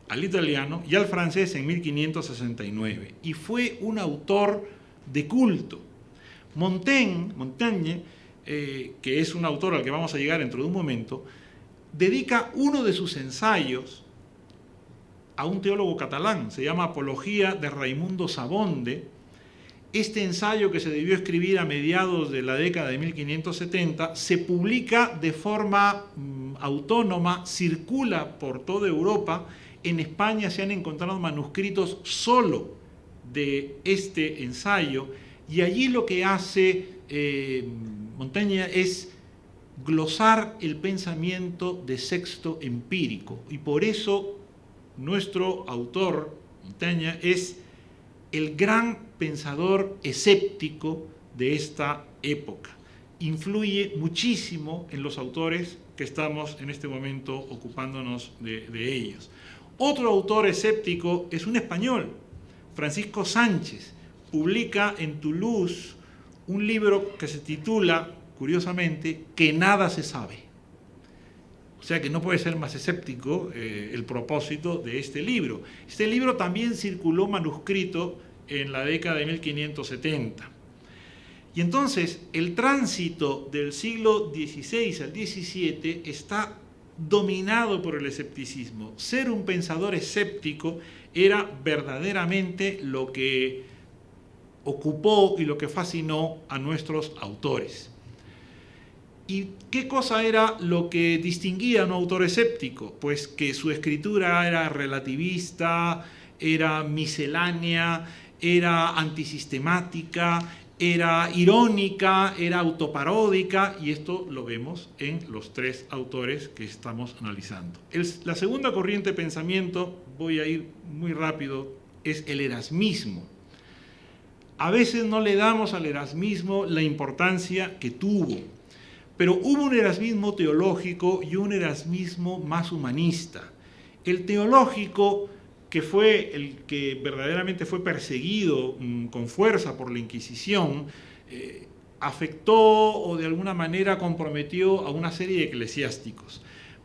al italiano y al francés en 1569, y fue un autor de culto. Montaigne, que es un autor al que vamos a llegar dentro de un momento, dedica uno de sus ensayos a un teólogo catalán, se llama Apología de Raimundo Sabonde. Este ensayo, que se debió escribir a mediados de la década de 1570, se publica de forma autónoma, circula por toda Europa. En España se han encontrado manuscritos solo de este ensayo, y allí lo que hace Montaigne es glosar el pensamiento de Sexto Empírico, y por eso nuestro autor, Montaigne, es el gran pensador escéptico de esta época. Influye muchísimo en los autores que estamos en este momento ocupándonos de ellos. Otro autor escéptico es un español, Francisco Sánchez. Publica en Toulouse un libro que se titula, curiosamente, Que nada se sabe. O sea que no puede ser más escéptico el propósito de este libro. Este libro también circuló manuscrito en la década de 1570. Y entonces el tránsito del siglo XVI al XVII está dominado por el escepticismo. Ser un pensador escéptico era verdaderamente lo que ocupó y lo que fascinó a nuestros autores. ¿Y qué cosa era lo que distinguía a un autor escéptico? Pues que su escritura era relativista, era miscelánea, era antisistemática, era irónica, era autoparódica, y esto lo vemos en los tres autores que estamos analizando. La segunda corriente de pensamiento, voy a ir muy rápido, es el erasmismo. A veces no le damos al erasmismo la importancia que tuvo, pero hubo un erasmismo teológico y un erasmismo más humanista. El teológico, que fue el que verdaderamente fue perseguido con fuerza por la Inquisición, afectó o de alguna manera comprometió a una serie de eclesiásticos.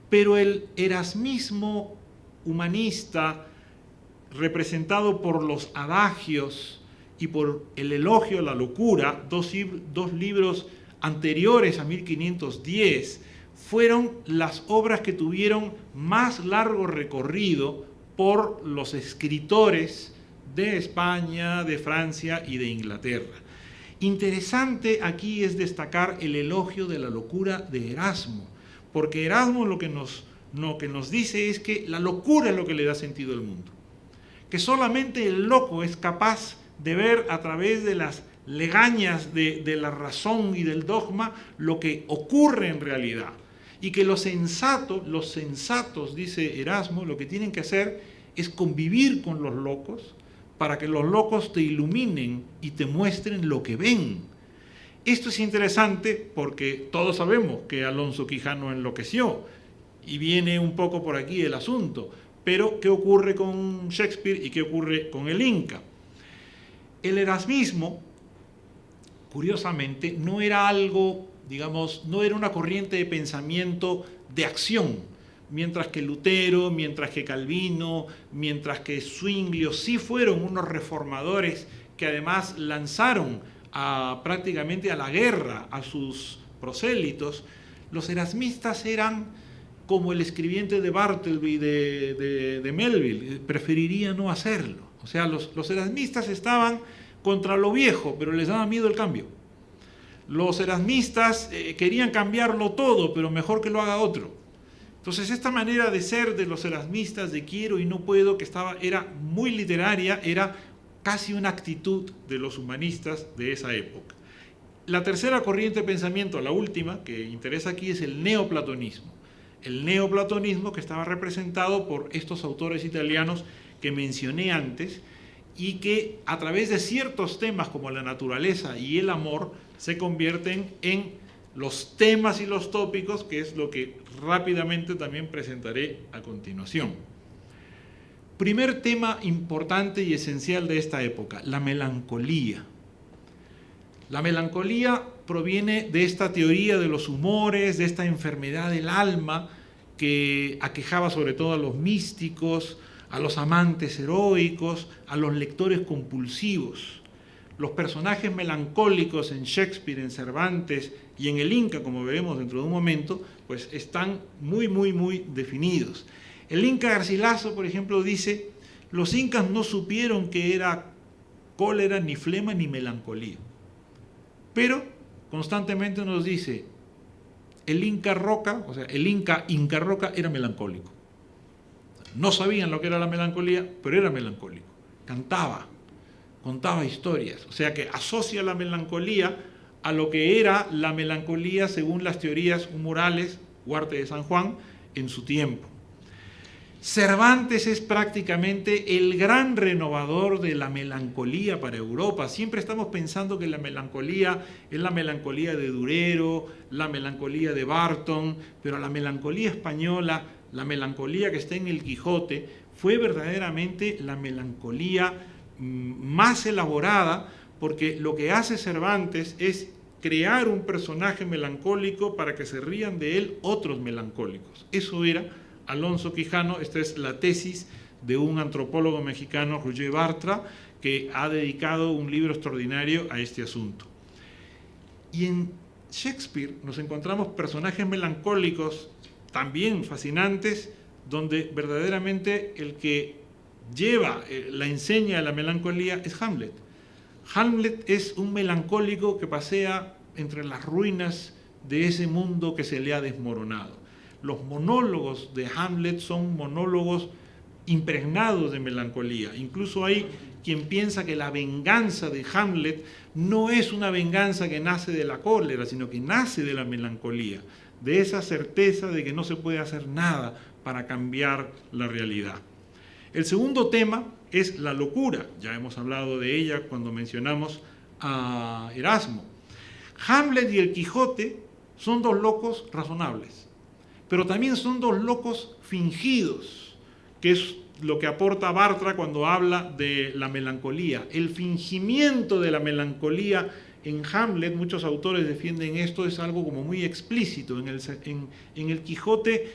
Pero el erasmismo humanista, representado por los adagios y por el elogio a la locura, dos libros anteriores a 1510, fueron las obras que tuvieron más largo recorrido por los escritores de España, de Francia y de Inglaterra. Interesante aquí es destacar el elogio de la locura de Erasmo, porque Erasmo lo que nos dice es que la locura es lo que le da sentido al mundo, que solamente el loco es capaz de ver a través de las legañas de la razón y del dogma lo que ocurre en realidad, y que los sensatos, dice Erasmo, lo que tienen que hacer es convivir con los locos para que los locos te iluminen y te muestren lo que ven. Esto es interesante porque todos sabemos que Alonso Quijano enloqueció, y viene un poco por aquí el asunto, pero ¿qué ocurre con Shakespeare y qué ocurre con el Inca? El erasmismo, curiosamente, no era algo, digamos, no era una corriente de pensamiento de acción, mientras que Lutero, mientras que Calvino, mientras que Zwinglio sí fueron unos reformadores que además lanzaron prácticamente a la guerra a sus prosélitos. Los erasmistas eran como el escribiente de Bartleby de Melville, preferiría no hacerlo. O sea, los erasmistas estaban contra lo viejo, pero les daba miedo el cambio. Los erasmistas querían cambiarlo todo, pero mejor que lo haga otro. Entonces, esta manera de ser de los erasmistas, de quiero y no puedo, era muy literaria, era casi una actitud de los humanistas de esa época. La tercera corriente de pensamiento, la última, que interesa aquí, es el neoplatonismo. El neoplatonismo, que estaba representado por estos autores italianos que mencioné antes, y que a través de ciertos temas como la naturaleza y el amor se convierten en los temas y los tópicos, que es lo que rápidamente también presentaré a continuación. Primer tema importante y esencial de esta época, la melancolía. La melancolía proviene de esta teoría de los humores, de esta enfermedad del alma que aquejaba sobre todo a los místicos, a los amantes heroicos, a los lectores compulsivos. Los personajes melancólicos en Shakespeare, en Cervantes y en el Inca, como veremos dentro de un momento, pues están muy definidos. El Inca Garcilaso, por ejemplo, dice: los incas no supieron que era cólera, ni flema, ni melancolía. Pero constantemente nos dice, el Inca Roca, o sea, el Inca Roca era melancólico. No sabían lo que era la melancolía, pero era melancólico. Cantaba, contaba historias. O sea que asocia la melancolía a lo que era la melancolía según las teorías humorales, Huarte de San Juan, en su tiempo. Cervantes es prácticamente el gran renovador de la melancolía para Europa. Siempre estamos pensando que la melancolía es la melancolía de Durero, la melancolía de Barton, pero la melancolía española, la melancolía que está en el Quijote, fue verdaderamente la melancolía más elaborada, porque lo que hace Cervantes es crear un personaje melancólico para que se rían de él otros melancólicos. Eso era Alonso Quijano. Esta es la tesis de un antropólogo mexicano, Roger Bartra, que ha dedicado un libro extraordinario a este asunto. Y en Shakespeare nos encontramos personajes melancólicos también fascinantes, donde verdaderamente el que lleva la enseña de la melancolía es Hamlet. Hamlet es un melancólico que pasea entre las ruinas de ese mundo que se le ha desmoronado. Los monólogos de Hamlet son monólogos impregnados de melancolía. Incluso hay quien piensa que la venganza de Hamlet no es una venganza que nace de la cólera, sino que nace de la melancolía, de esa certeza de que no se puede hacer nada para cambiar la realidad. El segundo tema es la locura. Ya hemos hablado de ella cuando mencionamos a Erasmo. Hamlet y el Quijote son dos locos razonables, pero también son dos locos fingidos, que es lo que aporta Bartra cuando habla de la melancolía. El fingimiento de la melancolía en Hamlet, muchos autores defienden esto, es algo como muy explícito. En el Quijote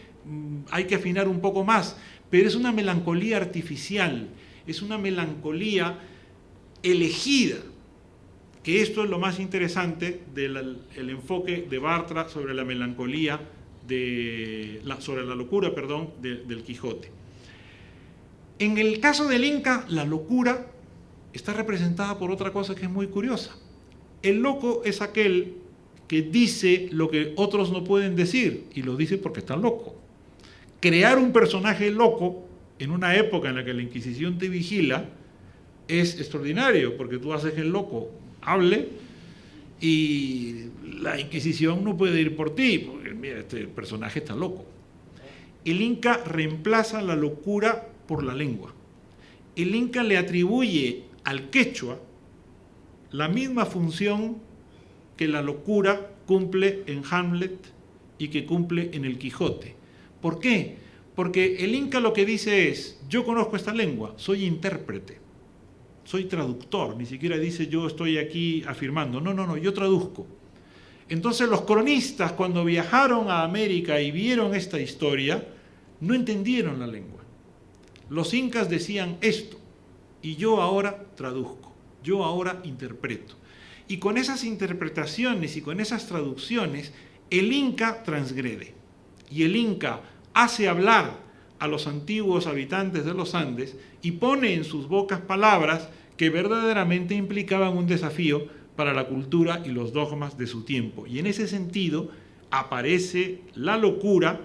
hay que afinar un poco más, pero es una melancolía artificial, es una melancolía elegida, que esto es lo más interesante del enfoque de Bartra sobre la melancolía, sobre la locura, perdón, del Quijote. En el caso del Inca, la locura está representada por otra cosa que es muy curiosa. El loco es aquel que dice lo que otros no pueden decir, y lo dice porque está loco. Crear un personaje loco en una época en la que la Inquisición te vigila es extraordinario, porque tú haces que el loco hable y la Inquisición no puede ir por ti, porque mira, este personaje está loco. El Inca reemplaza la locura por la lengua. El Inca le atribuye al quechua la misma función que la locura cumple en Hamlet y que cumple en el Quijote. ¿Por qué? Porque el Inca lo que dice es: yo conozco esta lengua, soy intérprete, soy traductor, ni siquiera dice yo estoy aquí afirmando, no, yo traduzco. Entonces los cronistas, cuando viajaron a América y vieron esta historia, no entendieron la lengua. Los incas decían esto, y yo ahora traduzco, yo ahora interpreto. Y con esas interpretaciones y con esas traducciones, el Inca transgrede. Y el Inca hace hablar a los antiguos habitantes de los Andes y pone en sus bocas palabras que verdaderamente implicaban un desafío para la cultura y los dogmas de su tiempo. Y en ese sentido aparece la locura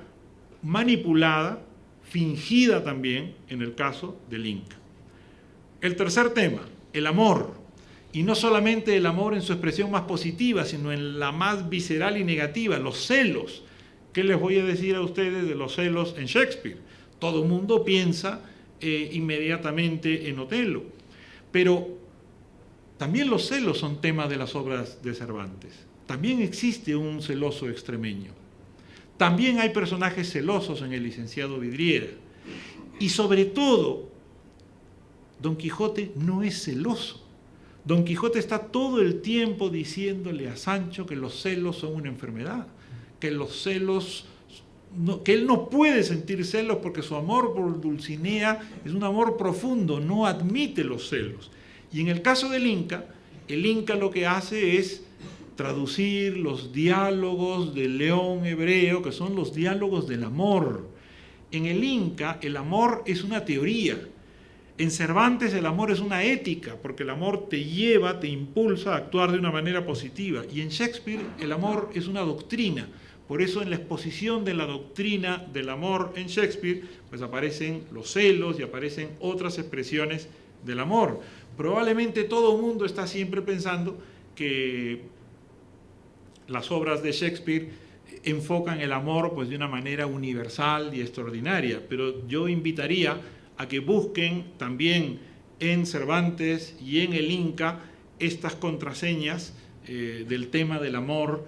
manipulada, fingida también en el caso del Inca. El tercer tema, el amor. Y no solamente el amor en su expresión más positiva, sino en la más visceral y negativa, los celos. ¿Qué les voy a decir a ustedes de los celos en Shakespeare? Todo el mundo piensa inmediatamente en Otelo. Pero también los celos son tema de las obras de Cervantes. También existe un celoso extremeño. También hay personajes celosos en el licenciado Vidriera. Y sobre todo, Don Quijote no es celoso. Don Quijote está todo el tiempo diciéndole a Sancho que los celos son una enfermedad, que los celos, que él no puede sentir celos porque su amor por Dulcinea es un amor profundo, no admite los celos. Y en el caso del Inca, el Inca lo que hace es traducir los diálogos del león hebreo, que son los diálogos del amor. En el Inca, el amor es una teoría. En Cervantes el amor es una ética, porque el amor te lleva, te impulsa a actuar de una manera positiva. Y en Shakespeare el amor es una doctrina. Por eso en la exposición de la doctrina del amor en Shakespeare, pues aparecen los celos y aparecen otras expresiones del amor. Probablemente todo el mundo está siempre pensando que las obras de Shakespeare enfocan el amor pues de una manera universal y extraordinaria, pero yo invitaría a que busquen también en Cervantes y en el Inca estas contraseñas del tema del amor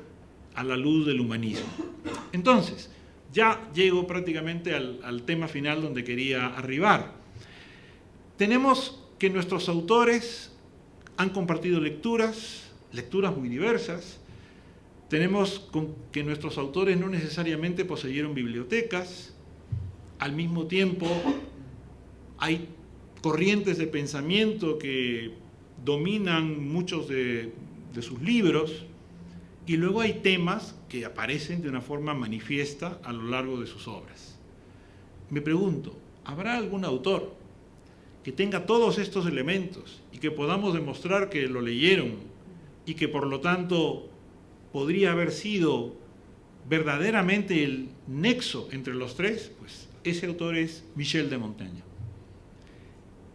a la luz del humanismo. Entonces, ya llego prácticamente al tema final donde quería arribar. Tenemos que nuestros autores han compartido lecturas muy diversas. Tenemos que nuestros autores no necesariamente poseyeron bibliotecas. Al mismo tiempo, hay corrientes de pensamiento que dominan muchos de sus libros, y luego hay temas que aparecen de una forma manifiesta a lo largo de sus obras. Me pregunto, ¿habrá algún autor que tenga todos estos elementos y que podamos demostrar que lo leyeron y que por lo tanto podría haber sido verdaderamente el nexo entre los tres? Pues ese autor es Michel de Montaigne,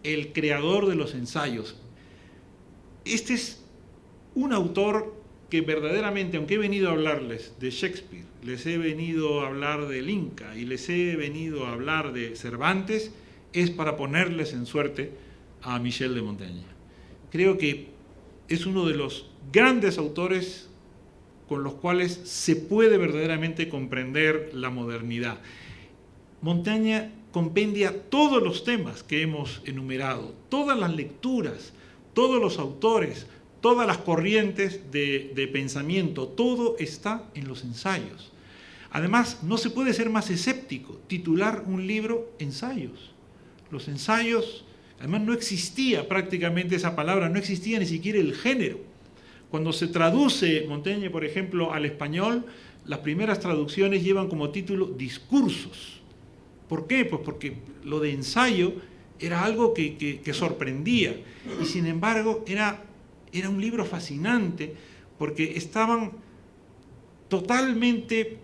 el creador de los ensayos. Este es un autor que verdaderamente, aunque he venido a hablarles de Shakespeare, les he venido a hablar del Inca y les he venido a hablar de Cervantes, es para ponerles en suerte a Michel de Montaigne. Creo que es uno de los grandes autores con los cuales se puede verdaderamente comprender la modernidad. Montaigne compendia todos los temas que hemos enumerado, todas las lecturas, todos los autores, todas las corrientes de pensamiento, todo está en los ensayos. Además, no se puede ser más escéptico, titular un libro ensayos. Los ensayos, además no existía prácticamente esa palabra, no existía ni siquiera el género. Cuando se traduce Montaigne, por ejemplo, al español, las primeras traducciones llevan como título discursos. ¿Por qué? Pues porque lo de ensayo era algo que sorprendía, y sin embargo era un libro fascinante porque estaban totalmente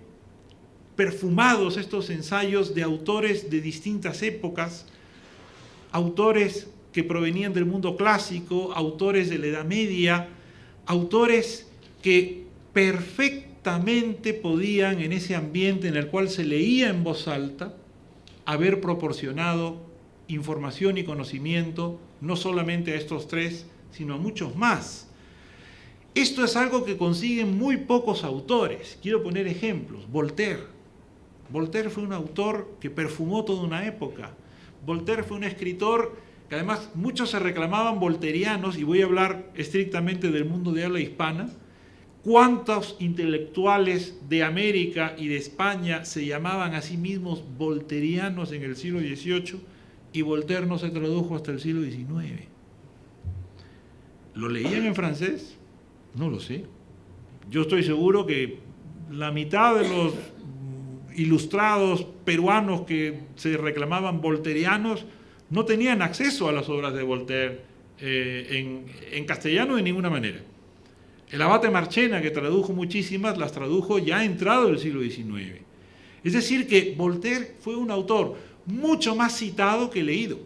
perfumados estos ensayos de autores de distintas épocas, autores que provenían del mundo clásico, autores de la Edad Media, autores que perfectamente podían, en ese ambiente en el cual se leía en voz alta, haber proporcionado información y conocimiento no solamente a estos tres, sino a muchos más. Esto es algo que consiguen muy pocos autores. Quiero poner ejemplos. Voltaire. Voltaire fue un autor que perfumó toda una época. Voltaire fue un escritor que además muchos se reclamaban volterianos, y voy a hablar estrictamente del mundo de habla hispana. ¿Cuántos intelectuales de América y de España se llamaban a sí mismos volterianos en el siglo XVIII? Y Voltaire no se tradujo hasta el siglo XIX. ¿Lo leían en francés? No lo sé. Yo estoy seguro que la mitad de los ilustrados peruanos que se reclamaban volterianos no tenían acceso a las obras de Voltaire en castellano de ninguna manera. El abate Marchena, que tradujo muchísimas, las tradujo ya entrado el siglo XIX. Es decir, que Voltaire fue un autor mucho más citado que leído.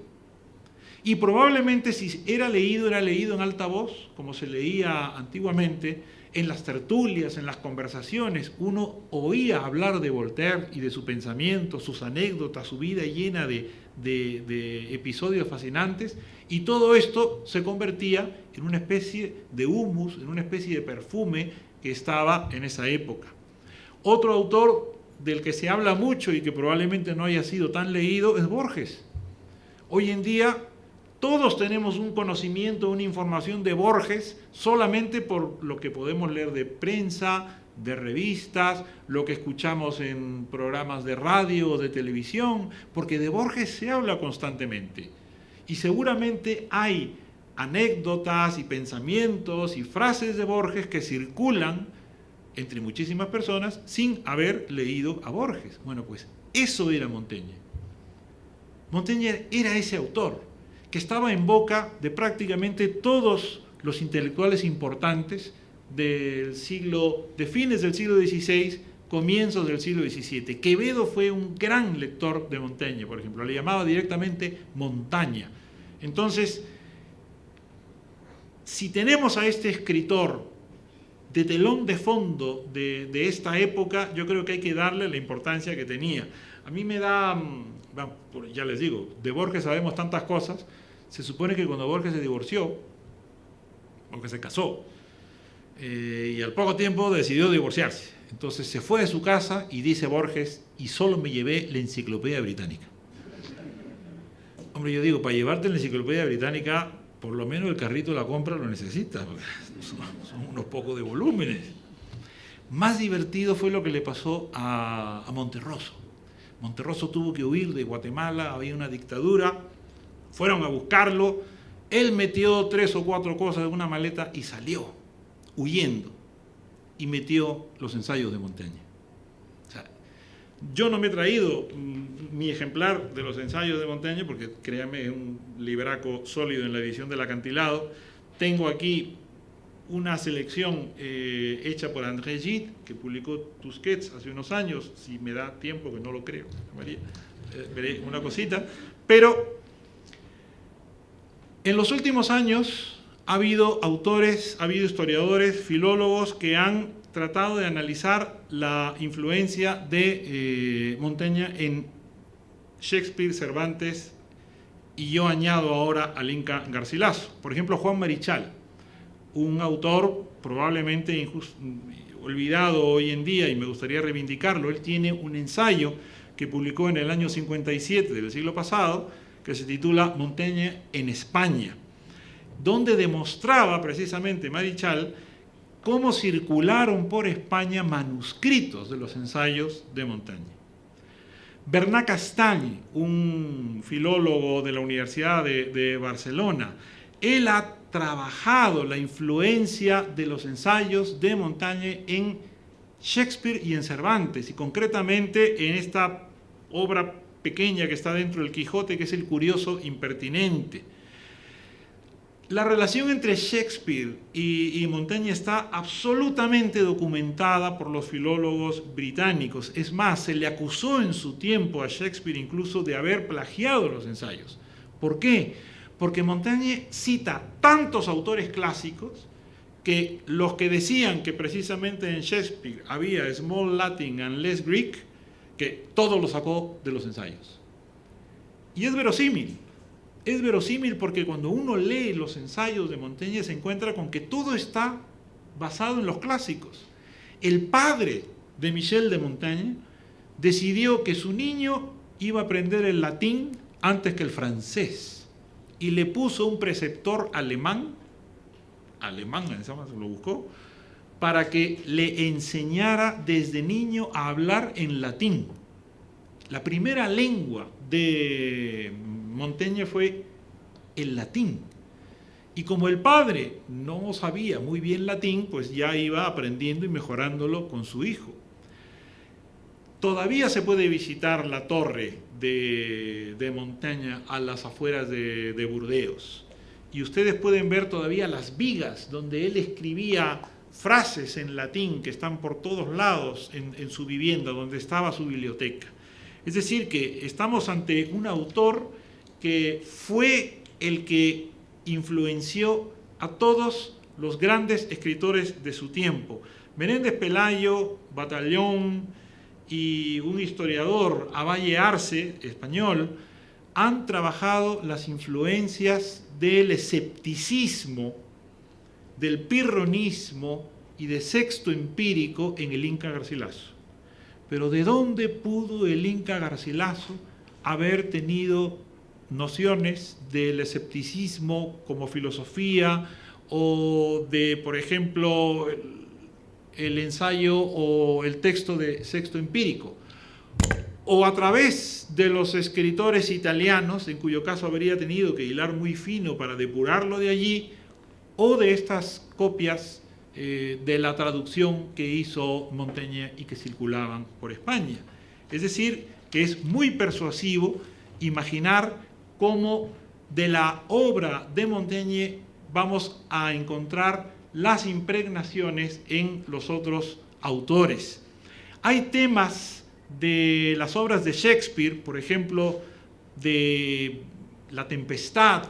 Y probablemente si era leído en alta voz, como se leía antiguamente, en las tertulias, en las conversaciones, uno oía hablar de Voltaire y de su pensamiento, sus anécdotas, su vida llena de episodios fascinantes, y todo esto se convertía en una especie de humus, en una especie de perfume que estaba en esa época. Otro autor del que se habla mucho y que probablemente no haya sido tan leído es Borges. Hoy en día todos tenemos un conocimiento, una información de Borges solamente por lo que podemos leer de prensa, de revistas, lo que escuchamos en programas de radio o de televisión, porque de Borges se habla constantemente. Y seguramente hay anécdotas y pensamientos y frases de Borges que circulan entre muchísimas personas sin haber leído a Borges. Bueno, pues eso era Montaigne. Montaigne era ese autor que estaba en boca de prácticamente todos los intelectuales importantes de fines del siglo XVI, comienzos del siglo XVII. Quevedo fue un gran lector de Montaigne, por ejemplo, le llamaba directamente Montaña. Entonces, si tenemos a este escritor de telón de fondo de esta época, yo creo que hay que darle la importancia que tenía. A mí me da, ya les digo, de Borges sabemos tantas cosas. Se supone que cuando Borges se divorció, o que se casó, y al poco tiempo decidió divorciarse. Entonces se fue de su casa y dice Borges, y solo me llevé la Enciclopedia Británica. Hombre, yo digo, para llevarte la Enciclopedia Británica, por lo menos el carrito de la compra lo necesitas, son unos pocos de volúmenes. Más divertido fue lo que le pasó a Monterroso. Monterroso tuvo que huir de Guatemala, había una dictadura, fueron a buscarlo, él metió 3 o 4 cosas en una maleta y salió, huyendo, y metió los ensayos de Montaigne. O sea, yo no me he traído mi ejemplar de los ensayos de Montaigne, porque créanme, es un libraco sólido en la edición del Acantilado. Tengo aquí una selección hecha por André Gide, que publicó Tusquets hace unos años, si me da tiempo, que no lo creo, María, veré una cosita, pero en los últimos años ha habido autores, ha habido historiadores, filólogos que han tratado de analizar la influencia de Montaigne en Shakespeare, Cervantes, y yo añado ahora al Inca Garcilaso. Por ejemplo, Juan Marichal, un autor probablemente olvidado hoy en día, y me gustaría reivindicarlo. Él tiene un ensayo que publicó en el año 57 del siglo pasado, que se titula Montaigne en España, donde demostraba precisamente Marichal cómo circularon por España manuscritos de los ensayos de Montaigne. Bernat Castagne, un filólogo de la Universidad de Barcelona, él ha trabajado la influencia de los ensayos de Montaigne en Shakespeare y en Cervantes, y concretamente en esta obra pequeña que está dentro del Quijote, que es El curioso impertinente. La relación entre Shakespeare y Montaigne está absolutamente documentada por los filólogos británicos. Es más, se le acusó en su tiempo a Shakespeare incluso de haber plagiado los ensayos. ¿Por qué? Porque Montaigne cita tantos autores clásicos que los que decían que precisamente en Shakespeare había small Latin and less Greek, que todo lo sacó de los ensayos. Y es verosímil. Es verosímil porque cuando uno lee los ensayos de Montaigne se encuentra con que todo está basado en los clásicos. El padre de Michel de Montaigne decidió que su niño iba a aprender el latín antes que el francés y le puso un preceptor alemán, lo buscó, para que le enseñara desde niño a hablar en latín. La primera lengua de Montaigne fue el latín. Y como el padre no sabía muy bien latín, pues ya iba aprendiendo y mejorándolo con su hijo. Todavía se puede visitar la torre de Montaigne a las afueras de Burdeos. Y ustedes pueden ver todavía las vigas donde él escribía frases en latín que están por todos lados en su vivienda, donde estaba su biblioteca. Es decir, que estamos ante un autor que fue el que influenció a todos los grandes escritores de su tiempo. Menéndez Pelayo, Batallón y un historiador, Avalle Arce, español, han trabajado las influencias del escepticismo, del pirronismo y de Sexto Empírico en el Inca Garcilaso. Pero ¿de dónde pudo el Inca Garcilaso haber tenido nociones del escepticismo como filosofía o de, por ejemplo, el ensayo o el texto de Sexto Empírico? O a través de los escritores italianos, en cuyo caso habría tenido que hilar muy fino para depurarlo de allí, o de estas copias de la traducción que hizo Montaigne y que circulaban por España. Es decir, que es muy persuasivo imaginar cómo de la obra de Montaigne vamos a encontrar las impregnaciones en los otros autores. Hay temas de las obras de Shakespeare, por ejemplo, de La Tempestad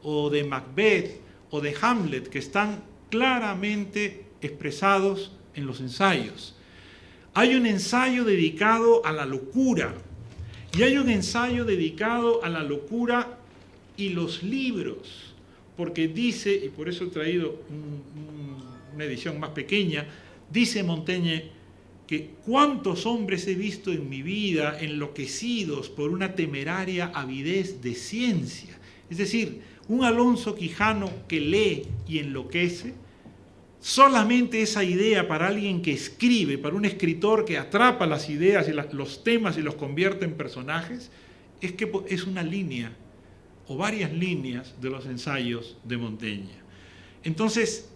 o de Macbeth o de Hamlet, que están claramente expresados en los ensayos. Hay un ensayo dedicado a la locura y hay un ensayo dedicado a la locura y los libros, porque dice, y por eso he traído una edición más pequeña, dice Montaigne que cuántos hombres he visto en mi vida enloquecidos por una temeraria avidez de ciencia. Es decir, un Alonso Quijano que lee y enloquece, solamente esa idea para alguien que escribe, para un escritor que atrapa las ideas y los temas y los convierte en personajes, es que es una línea o varias líneas de los ensayos de Montaigne. Entonces,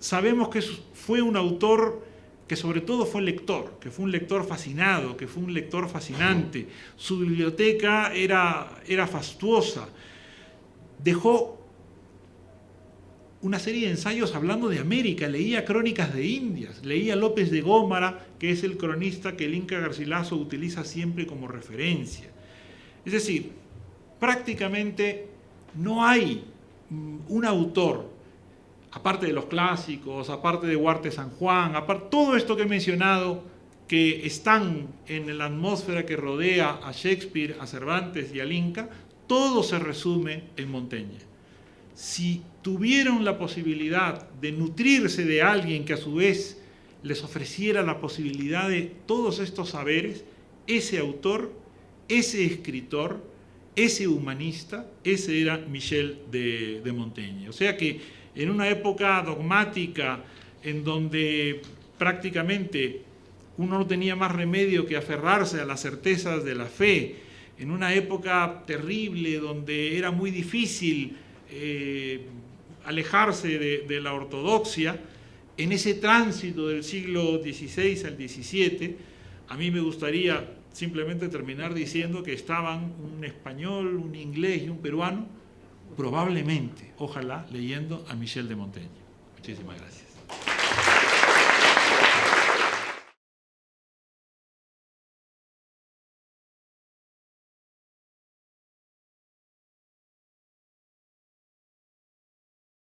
sabemos que fue un autor que sobre todo fue lector, que fue un lector fascinado, que fue un lector fascinante. Su biblioteca era fastuosa. Dejó una serie de ensayos hablando de América, leía Crónicas de Indias, leía López de Gómara, que es el cronista que el Inca Garcilaso utiliza siempre como referencia. Es decir, prácticamente no hay un autor, aparte de los clásicos, aparte de Huarte San Juan, aparte todo esto que he mencionado, que están en la atmósfera que rodea a Shakespeare, a Cervantes y al Inca, todo se resume en Montaigne. Si tuvieron la posibilidad de nutrirse de alguien que a su vez les ofreciera la posibilidad de todos estos saberes, ese autor, ese escritor, ese humanista, ese era Michel de Montaigne. O sea que en una época dogmática en donde prácticamente uno no tenía más remedio que aferrarse a las certezas de la fe, en una época terrible donde era muy difícil alejarse de la ortodoxia, en ese tránsito del siglo XVI al XVII, a mí me gustaría simplemente terminar diciendo que estaban un español, un inglés y un peruano, probablemente, ojalá, leyendo a Michel de Montaigne. Muchísimas gracias.